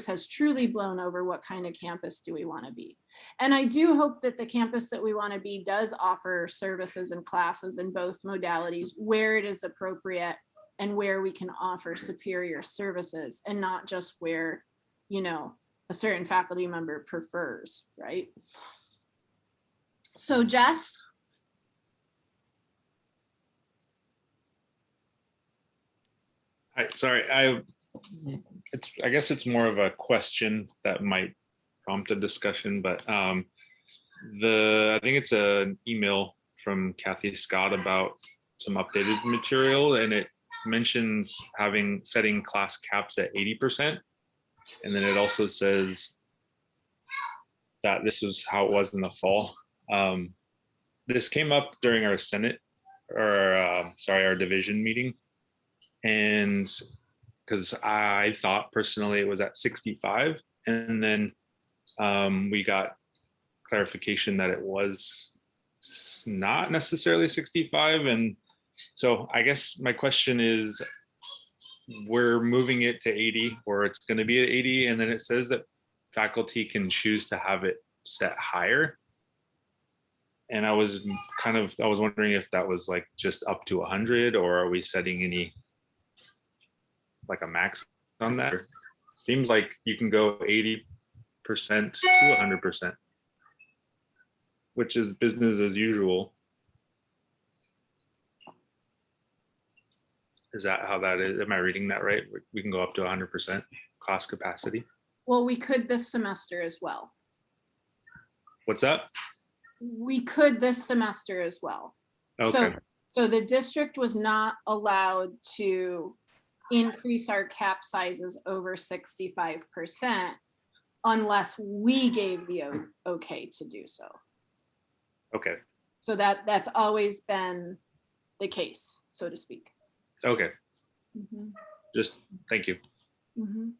has truly blown over, what kind of campus do we want to be? And I do hope that the campus that we want to be does offer services and classes in both modalities where it is appropriate and where we can offer superior services, and not just where, you know, a certain faculty member prefers, right? So Jess? Sorry, I guess it's more of a question that might prompt a discussion, but I think it's an email from Kathy Scott about some updated material, and it mentions setting class caps at 80%. And then it also says that this is how it was in the fall. This came up during our our division meeting. And because I thought personally it was at 65. And then we got clarification that it was not necessarily 65. And so I guess my question is, we're moving it to 80, or it's going to be at 80, and then it says that faculty can choose to have it set higher. And I was wondering if that was like just up to 100, or are we setting any like a max on that? It seems like you can go 80% to 100%, which is business as usual. Is that how that is? Am I reading that right? We can go up to 100% class capacity. Well, we could this semester as well. What's that? We could this semester as well. Okay. So the district was not allowed to increase our cap sizes over 65% unless we gave the okay to do so. Okay. So that's always been the case, so to speak. Okay. Mhm. Just thank you. Mhm.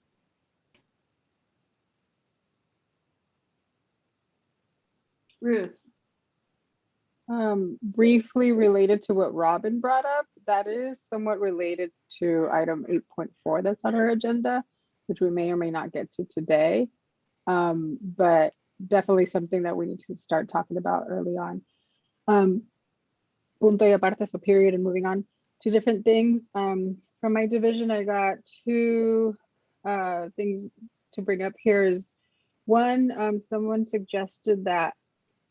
Ruth. Briefly related to what Robin brought up, that is somewhat related to item 8.4 that's on our agenda, which we may or may not get to today, but definitely something that we need to start talking about early on. Punto y aparte, so period, and moving on to different things. From my division, I got two things to bring up here. Is one, someone suggested that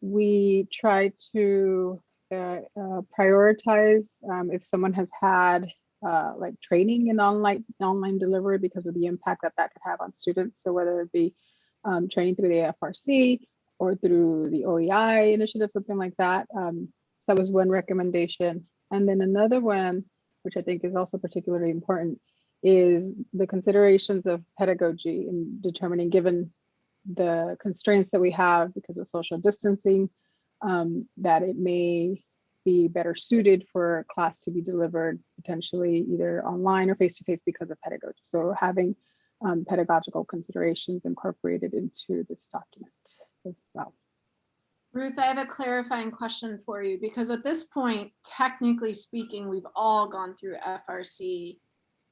we try to prioritize if someone has had like training in online delivery because of the impact that could have on students. So whether it be training through the FRC or through the OEI initiative, something like that. So that was one recommendation. And then another one, which I think is also particularly important, is the considerations of pedagogy in determining, given the constraints that we have because of social distancing, that it may be better suited for a class to be delivered potentially either online or face-to-face because of pedagogy. So having pedagogical considerations incorporated into this document as well. Ruth, I have a clarifying question for you, because at this point, technically speaking, we've all gone through FRC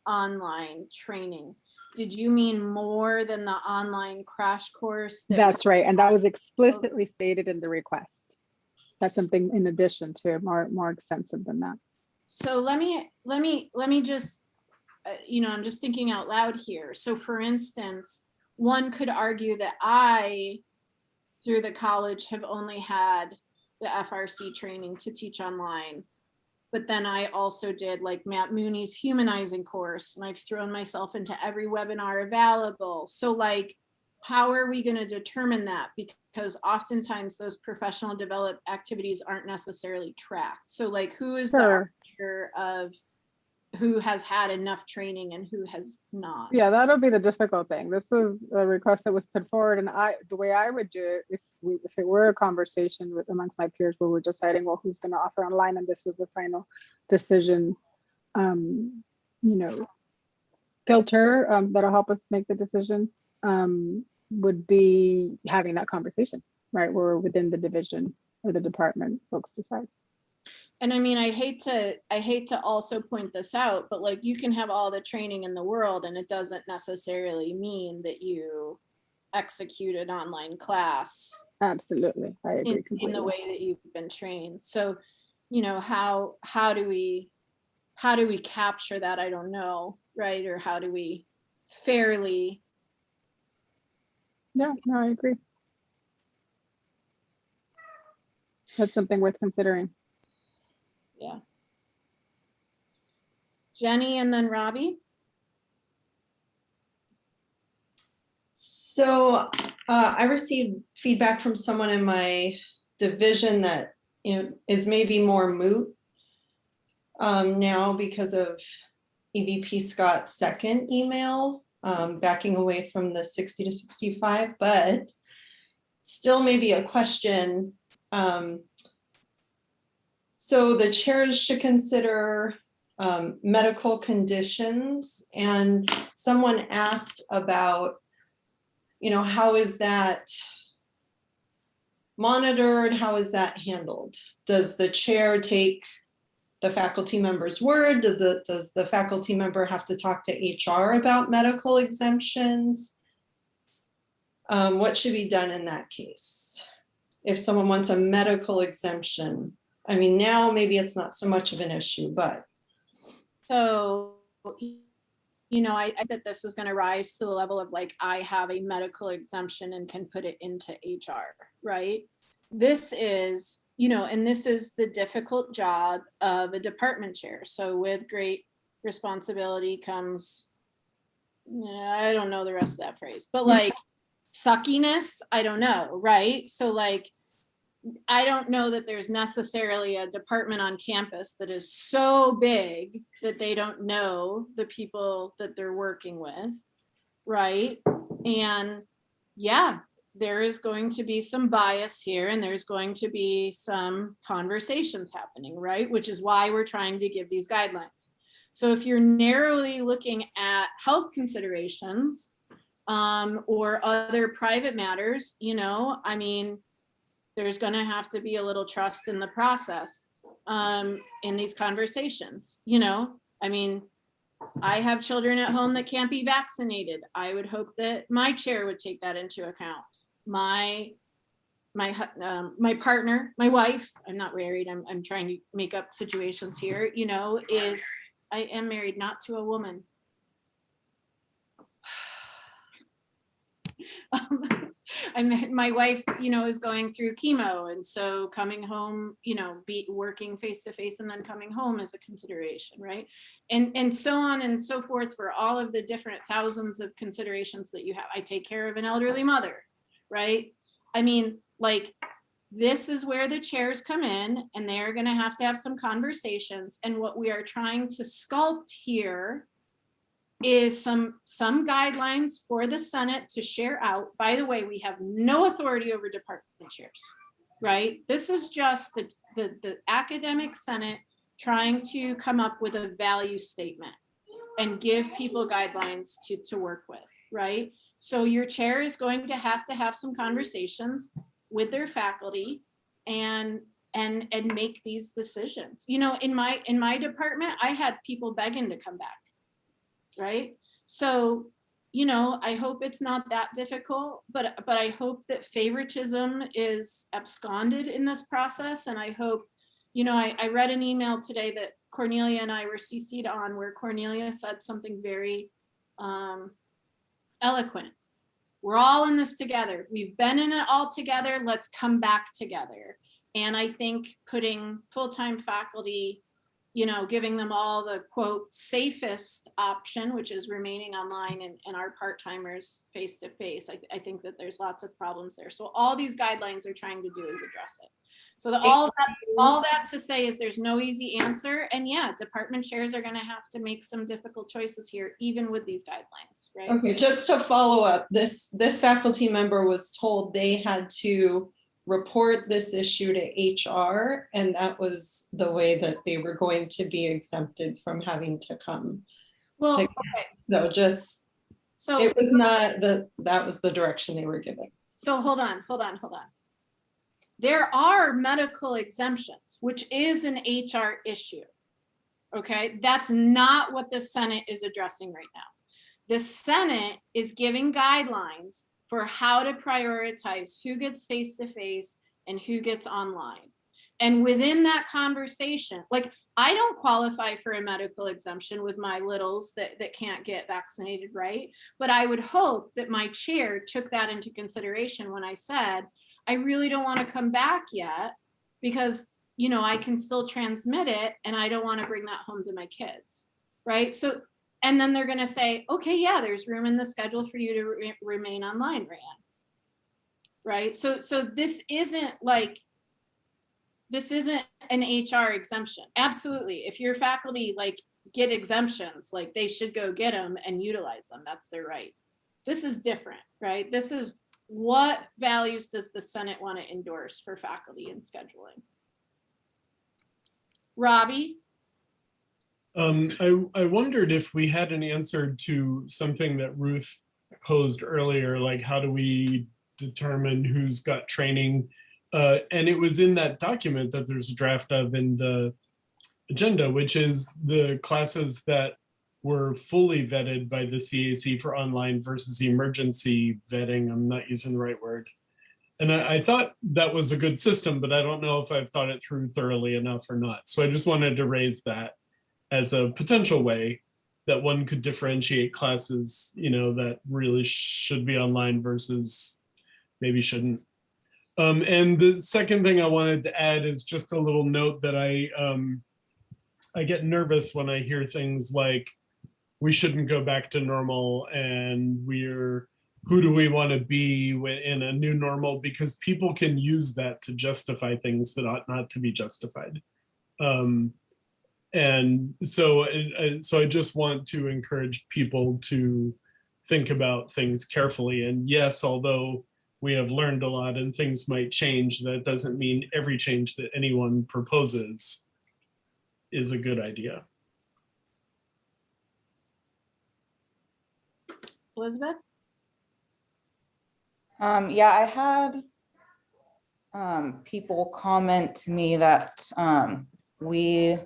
online training. Did you mean more than the online crash course? That's right, and that was explicitly stated in the request. That's something in addition to more extensive than that. So let me just, I'm just thinking out loud here. So for instance, one could argue that I, through the college, have only had the FRC training to teach online. But then I also did like Matt Mooney's humanizing course, and I've thrown myself into every webinar available. So like, how are we going to determine that? Because oftentimes those professional developed activities aren't necessarily tracked. So like, who is the arbiter of who has had enough training and who has not? Yeah, that'll be the difficult thing. This was a request that was put forward, and the way I would do it, if it were a conversation amongst my peers where we're deciding, well, who's going to offer online, and this was the final decision, filter that'll help us make the decision would be having that conversation, right? Where within the division or the department folks decide. And I mean, I hate to also point this out, but like you can have all the training in the world and it doesn't necessarily mean that you execute an online class. Absolutely, I agree in the completely. way that you've been trained. So, you know, how do we capture that? I don't know, right? Or how do we fairly? Yeah, no, I agree. That's something worth considering. Yeah. Jenny and then Robbie. So I received feedback from someone in my division that, you know, is maybe more moot now because of EVP Scott's second email, backing away from the 60 to 65, but still maybe a question. So the chairs should consider medical conditions, and someone asked about, you know, how is that monitored? How is that handled? Does the chair take the faculty member's word? Does the faculty member have to talk to HR about medical exemptions? What should be done in that case? If someone wants a medical exemption, I mean, now maybe it's not so much of an issue, but. So, you know, I that this is going to rise to the level of like, I have a medical exemption and can put it into HR, right? This is, you know, and this is the difficult job of a department chair. So with great responsibility comes, I don't know the rest of that phrase, but like suckiness, I don't know, right? So like, I don't know that there's necessarily a department on campus that is so big that they don't know the people that they're working with, right? And yeah, there is going to be some bias here and there's going to be some conversations happening, right? Which is why we're trying to give these guidelines. So if you're narrowly looking at health considerations or other private matters, you know, I mean, there's going to have to be a little trust in the process in these conversations. You know, I mean, I have children at home that can't be vaccinated. I would hope that my chair would take that into account. My partner, my wife, I'm not married. I'm trying to make up situations here, you know, I am married, not to a woman. My wife, you know, is going through chemo, and so coming home, you know, working face to face and then coming home is a consideration, right? And so on and so forth for all of the different thousands of considerations that you have. I take care of an elderly mother, right? I mean, like, this is where the chairs come in, and they're going to have some conversations. And what we are trying to sculpt here is some guidelines for the Senate to share out. By the way, we have no authority over department chairs, right? This is just the academic Senate trying to come up with a value statement and give people guidelines to work with, right? So your chair is going to have some conversations with their faculty and make these decisions. You know, in my department, I had people begging to come back. Right. So, you know, I hope it's not that difficult, but I hope that favoritism is absconded in this process. And I hope, you know, I read an email today that Cornelia and I were CC'd on, where Cornelia said something very eloquent. We're all in this together. We've been in it all together. Let's come back together. And I think putting full-time faculty, you know, giving them all the quote safest option, which is remaining online and our part-timers face-to-face. I think that there's lots of problems there. So all these guidelines are trying to do is address it. So all that to say is there's no easy answer. And yeah, department chairs are going to have to make some difficult choices here, even with these guidelines, right? Okay, just to follow up, this faculty member was told they had to report this issue to HR, and that was the way that they were going to be exempted from having to come. Well, Like, okay, No, just, so, it was not that was the direction they were giving. so hold on. There are medical exemptions, which is an HR issue. Okay, that's not what the Senate is addressing right now. The Senate is giving guidelines for how to prioritize who gets face-to-face and who gets online. And within that conversation, like, I don't qualify for a medical exemption with my littles that can't get vaccinated, right? But I would hope that my chair took that into consideration when I said, I really don't want to come back yet because, you know, I can still transmit it and I don't want to bring that home to my kids, right? So, and then they're going to say, okay, yeah, there's room in the schedule for you to remain online, Ryan. Right? So this isn't an HR exemption. Absolutely. If your faculty like get exemptions, like they should go get them and utilize them. That's their right. This is different, right? This is what values does the Senate want to endorse for faculty and scheduling? Robbie? I wondered if we had an answer to something that Ruth posed earlier, like how do we determine who's got training? And it was in that document that there's a draft of in the agenda, which is the classes that were fully vetted by the CAC for online versus emergency vetting. I'm not using the right word. And I thought that was a good system, but I don't know if I've thought it through thoroughly enough or not. So I just wanted to raise that as a potential way that one could differentiate classes, you know, that really should be online versus maybe shouldn't. And the second thing I wanted to add is just a little note that I get nervous when I hear things like we shouldn't go back to normal and who do we want to be in a new normal, because people can use that to justify things that ought not to be justified. And so I just want to encourage people to think about things carefully. And yes, although we have learned a lot and things might change, that doesn't mean every change that anyone proposes is a good idea. Elizabeth? Yeah, I had people comment to me that we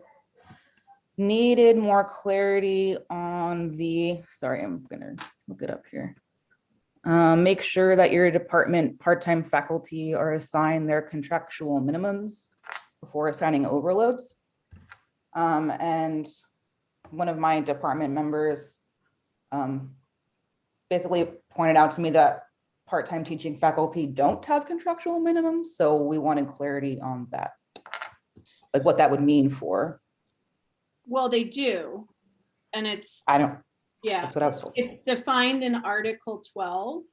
needed more clarity on sorry, I'm gonna look it up here. Make sure that your department part-time faculty are assigned their contractual minimums before assigning overloads. And one of my department members basically pointed out to me that part-time teaching faculty don't have contractual minimums. So we wanted clarity on that, like what that would mean for. Well, they do. And it's, yeah, that's what I was told. It's defined in Article 12.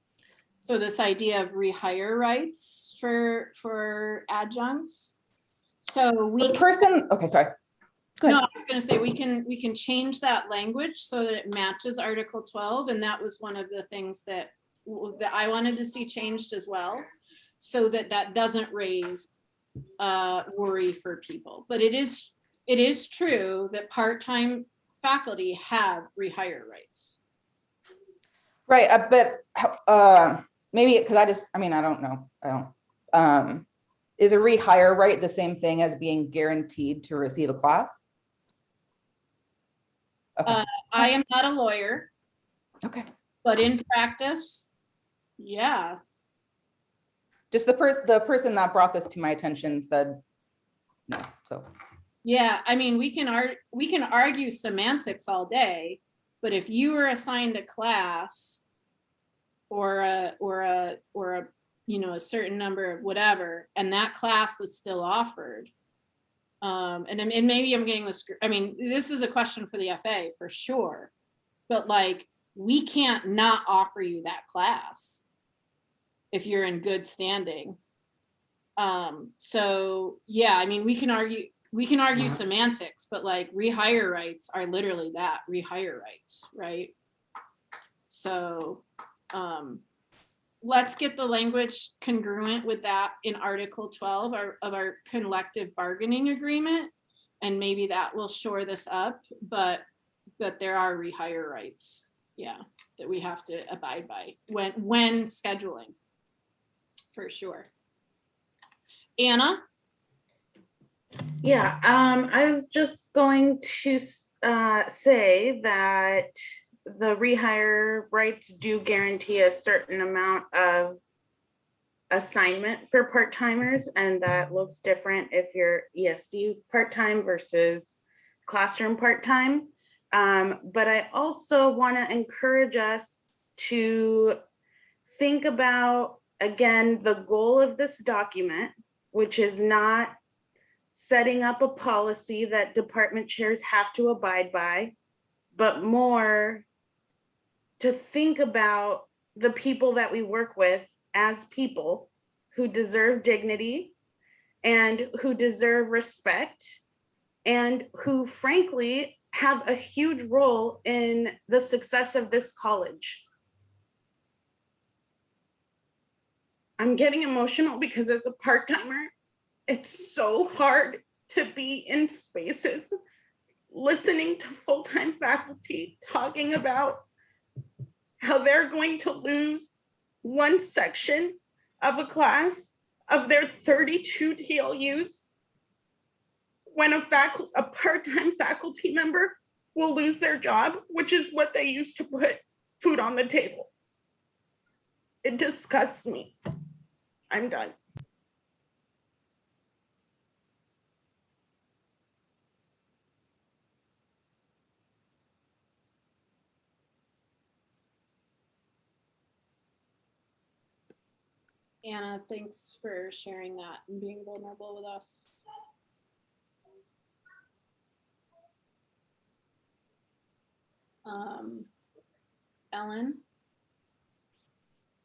So this idea of rehire rights for adjuncts. So okay, sorry. Go ahead. No, I was going to say we can change that language so that it matches Article 12, and that was one of the things that I wanted to see changed as well, so that doesn't raise worry for people. But it is true that part-time faculty have rehire rights. Right, but maybe because I don't know. Is a rehire right the same thing as being guaranteed to receive a class? Okay. I am not a lawyer. Okay. But in practice, yeah. Just the person that brought this to my attention said no, so. Yeah, I mean, we can argue semantics all day, but if you were assigned a class or a you know, a certain number of whatever, and that class is still offered, and maybe I'm getting this. I mean, this is a question for the FA for sure, but like we can't not offer you that class if you're in good standing. So yeah, I mean, we can argue semantics, but like rehire rights are literally that, rehire rights, right? So let's get the language congruent with that in Article 12 of our collective bargaining agreement, and maybe that will shore this up. But but there are rehire rights, yeah, that we have to abide by when scheduling, for sure. Anna? Yeah, I was just going to say that the rehire rights do guarantee a certain amount of assignment for part-timers, and that looks different if you're ESD part-time versus classroom part-time. But I also want to encourage us to think about, again, the goal of this document, which is not setting up a policy that department chairs have to abide by, but more to think about the people that we work with as people who deserve dignity and who deserve respect and who frankly have a huge role in the success of this college. I'm getting emotional because as a part-timer, it's so hard to be in spaces listening to full-time faculty talking about how they're going to lose one section of a class of their 32 TLUs when a part-time faculty member will lose their job, which is what they use to put food on the table. It disgusts me. I'm done. Anna, thanks for sharing that and being vulnerable with us. Ellen?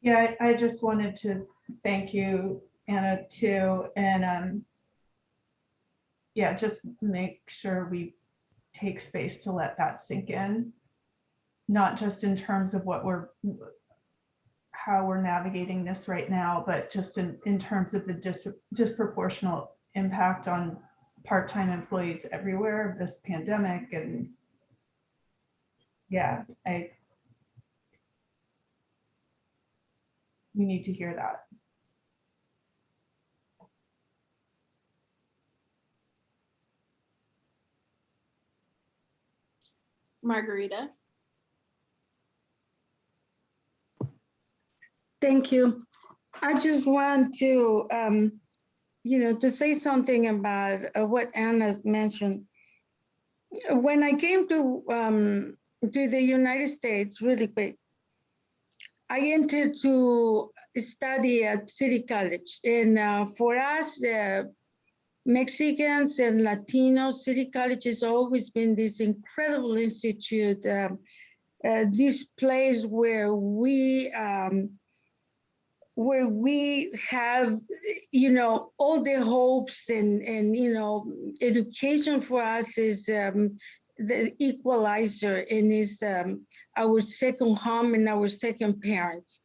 Yeah, I just wanted to thank you, Anna, too. And yeah, just make sure we take space to let that sink in, not just in terms of how we're navigating this right now, but just in terms of the disproportional impact on part-time employees everywhere of this pandemic. And yeah, we need to hear that. Margarita? Thank you. I just want to, to say something about what Anna's mentioned. When I came to the United States really quick, I entered to study at City College. And for us, Mexicans and Latinos, City College has always been this incredible institute, this place where we have, all the hopes and education for us is the equalizer and is our second home and our second parents.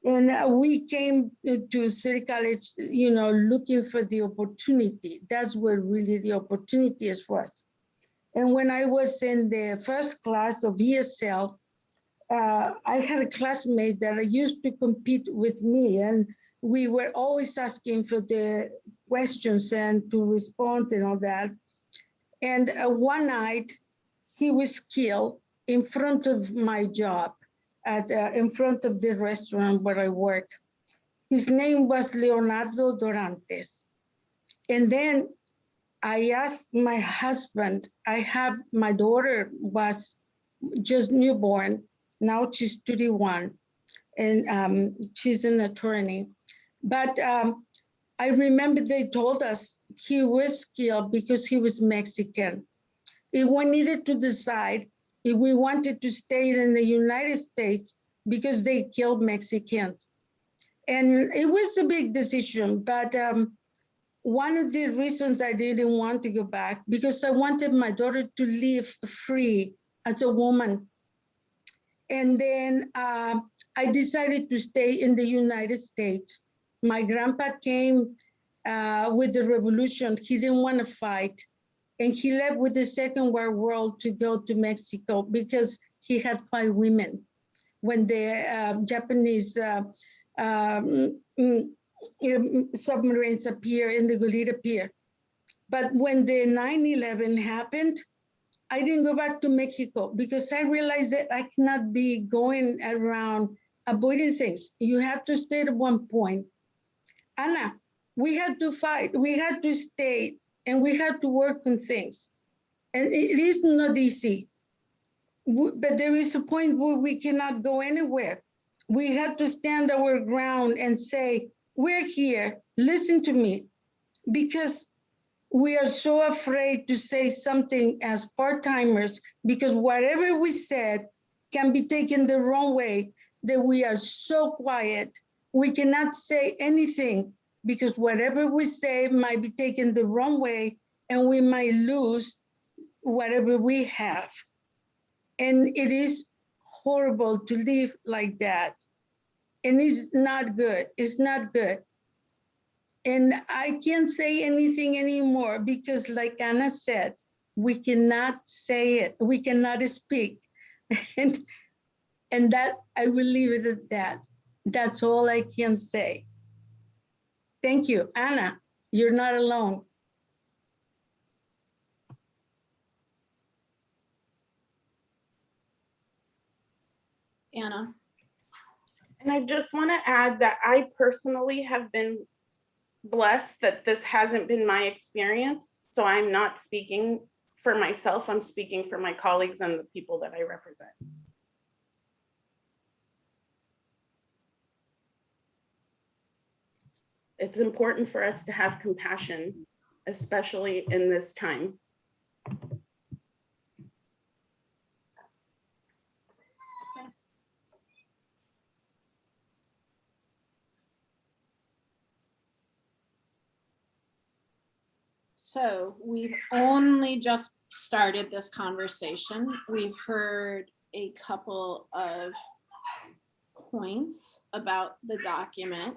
And we came to City College, looking for the opportunity. That's where really the opportunity is for us. And when I was in the first class of ESL, I had a classmate that used to compete with me, and we were always asking for the questions and to respond and all that. And one night, he was killed in front of my job, in front of the restaurant where I work. His name was Leonardo Dorantes. And then I asked my husband, my daughter was just newborn. Now she's 31 and she's an attorney. But I remember they told us he was killed because he was Mexican. If we needed to decide if we wanted to stay in the United States because they killed Mexicans. And it was a big decision, but one of the reasons I didn't want to go back, because I wanted my daughter to live free as a woman. And then I decided to stay in the United States. My grandpa came with the revolution. He didn't want to fight. And he left with the Second World to go to Mexico because he had 5 women when the Japanese submarines appear in the Goleta Pier. But when the 9/11 happened, I didn't go back to Mexico because I realized that I cannot be going around avoiding things. You have to stay at one point. Anna, we had to fight, we had to stay, and we had to work on things. And it is not easy. But there is a point where we cannot go anywhere. We had to stand our ground and say, we're here, listen to me, because we are so afraid to say something as part-timers, because whatever we said can be taken the wrong way, that we are so quiet. We cannot say anything because whatever we say might be taken the wrong way and we might lose whatever we have. And it is horrible to live like that. And it's not good, it's not good. And I can't say anything anymore because like Anna said, we cannot say it, we cannot speak. And that, I will leave it at that. That's all I can say. Thank you, Anna, you're not alone. Anna. And I just want to add that I personally have been blessed that this hasn't been my experience. So I'm not speaking for myself, I'm speaking for my colleagues and the people that I represent. It's important for us to have compassion, especially in this time. So we've only just started this conversation. We've heard a couple of points about the document.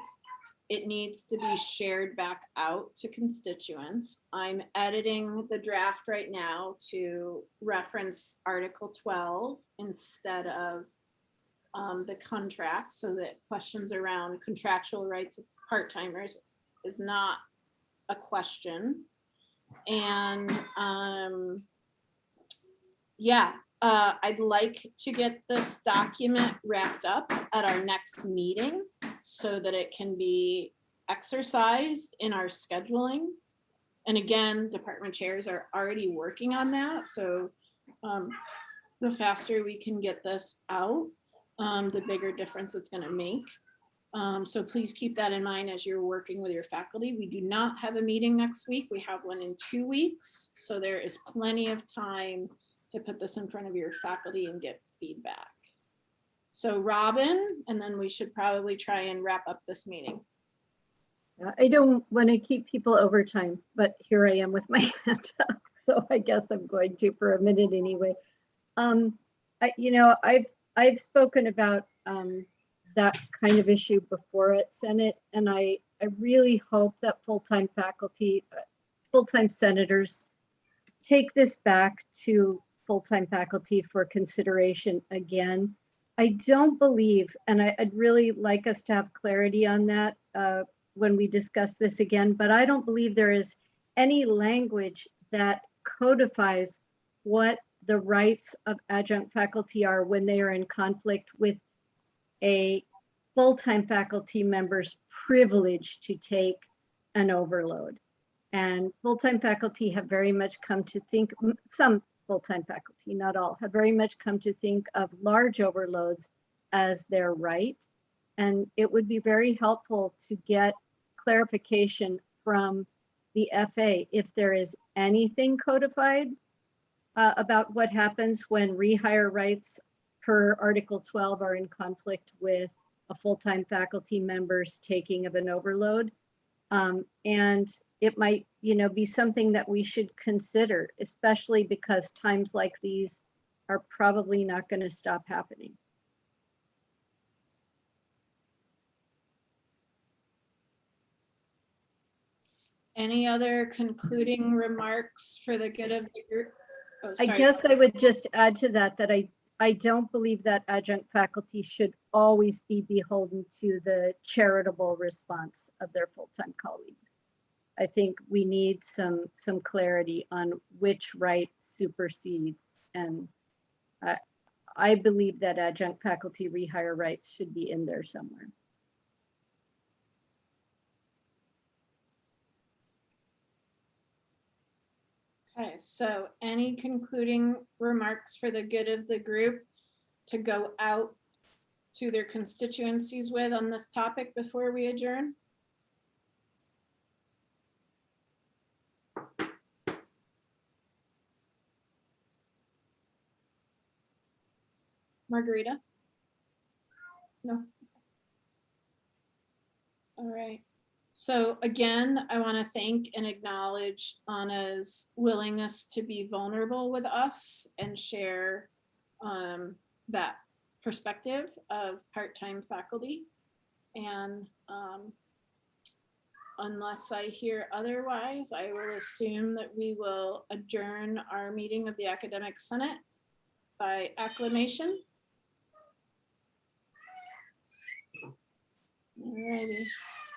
It needs to be shared back out to constituents. I'm editing the draft right now to reference Article 12 instead of the contract, so that questions around contractual rights of part-timers is not a question. And yeah, I'd like to get this document wrapped up at our next meeting so that it can be exercised in our scheduling. And again, department chairs are already working on that. So the faster we can get this out, the bigger difference it's going to make. So please keep that in mind as you're working with your faculty. We do not have a meeting next week. We have one in 2 weeks. So there is plenty of time to put this in front of your faculty and get feedback. So Robin, and then we should probably try and wrap up this meeting. I don't want to keep people overtime, but here I am with my hand up. So I guess I'm going to for a minute anyway. I've spoken about that kind of issue before at Senate, and I really hope that full-time faculty, full-time senators take this back to full-time faculty for consideration again. I don't believe, and I'd really like us to have clarity on that when we discuss this again, but I don't believe there is any language that codifies what the rights of adjunct faculty are when they are in conflict with a full-time faculty member's privilege to take an overload. And full-time faculty have very much come to think, some full-time faculty, not all, have very much come to think of large overloads as their right. And it would be very helpful to get clarification from the FA if there is anything codified about what happens when rehire rights per Article 12 are in conflict with a full-time faculty member's taking of an overload. And it might, be something that we should consider, especially because times like these are probably not going to stop happening. Any other concluding remarks for the good of the group? Oh, I sorry. guess I would just add to that, that I don't believe that adjunct faculty should always be beholden to the charitable response of their full-time colleagues. I think we need some clarity on which right supersedes, and I believe that adjunct faculty rehire rights should be in there somewhere. Okay, so any concluding remarks for the good of the group to go out to their constituencies with on this topic before we adjourn? Margarita? No? All right. So again, I want to thank and acknowledge Anna's willingness to be vulnerable with us and share that perspective of part-time faculty. And unless I hear otherwise, I will assume that we will adjourn our meeting of the Academic Senate by acclamation. All righty.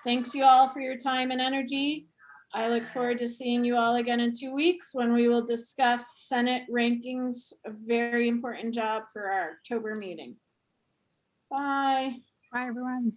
Thanks you all for your time and energy. I look forward to seeing you all again in 2 weeks when we will discuss Senate rankings, a very important job for our October meeting. Bye. Bye, everyone.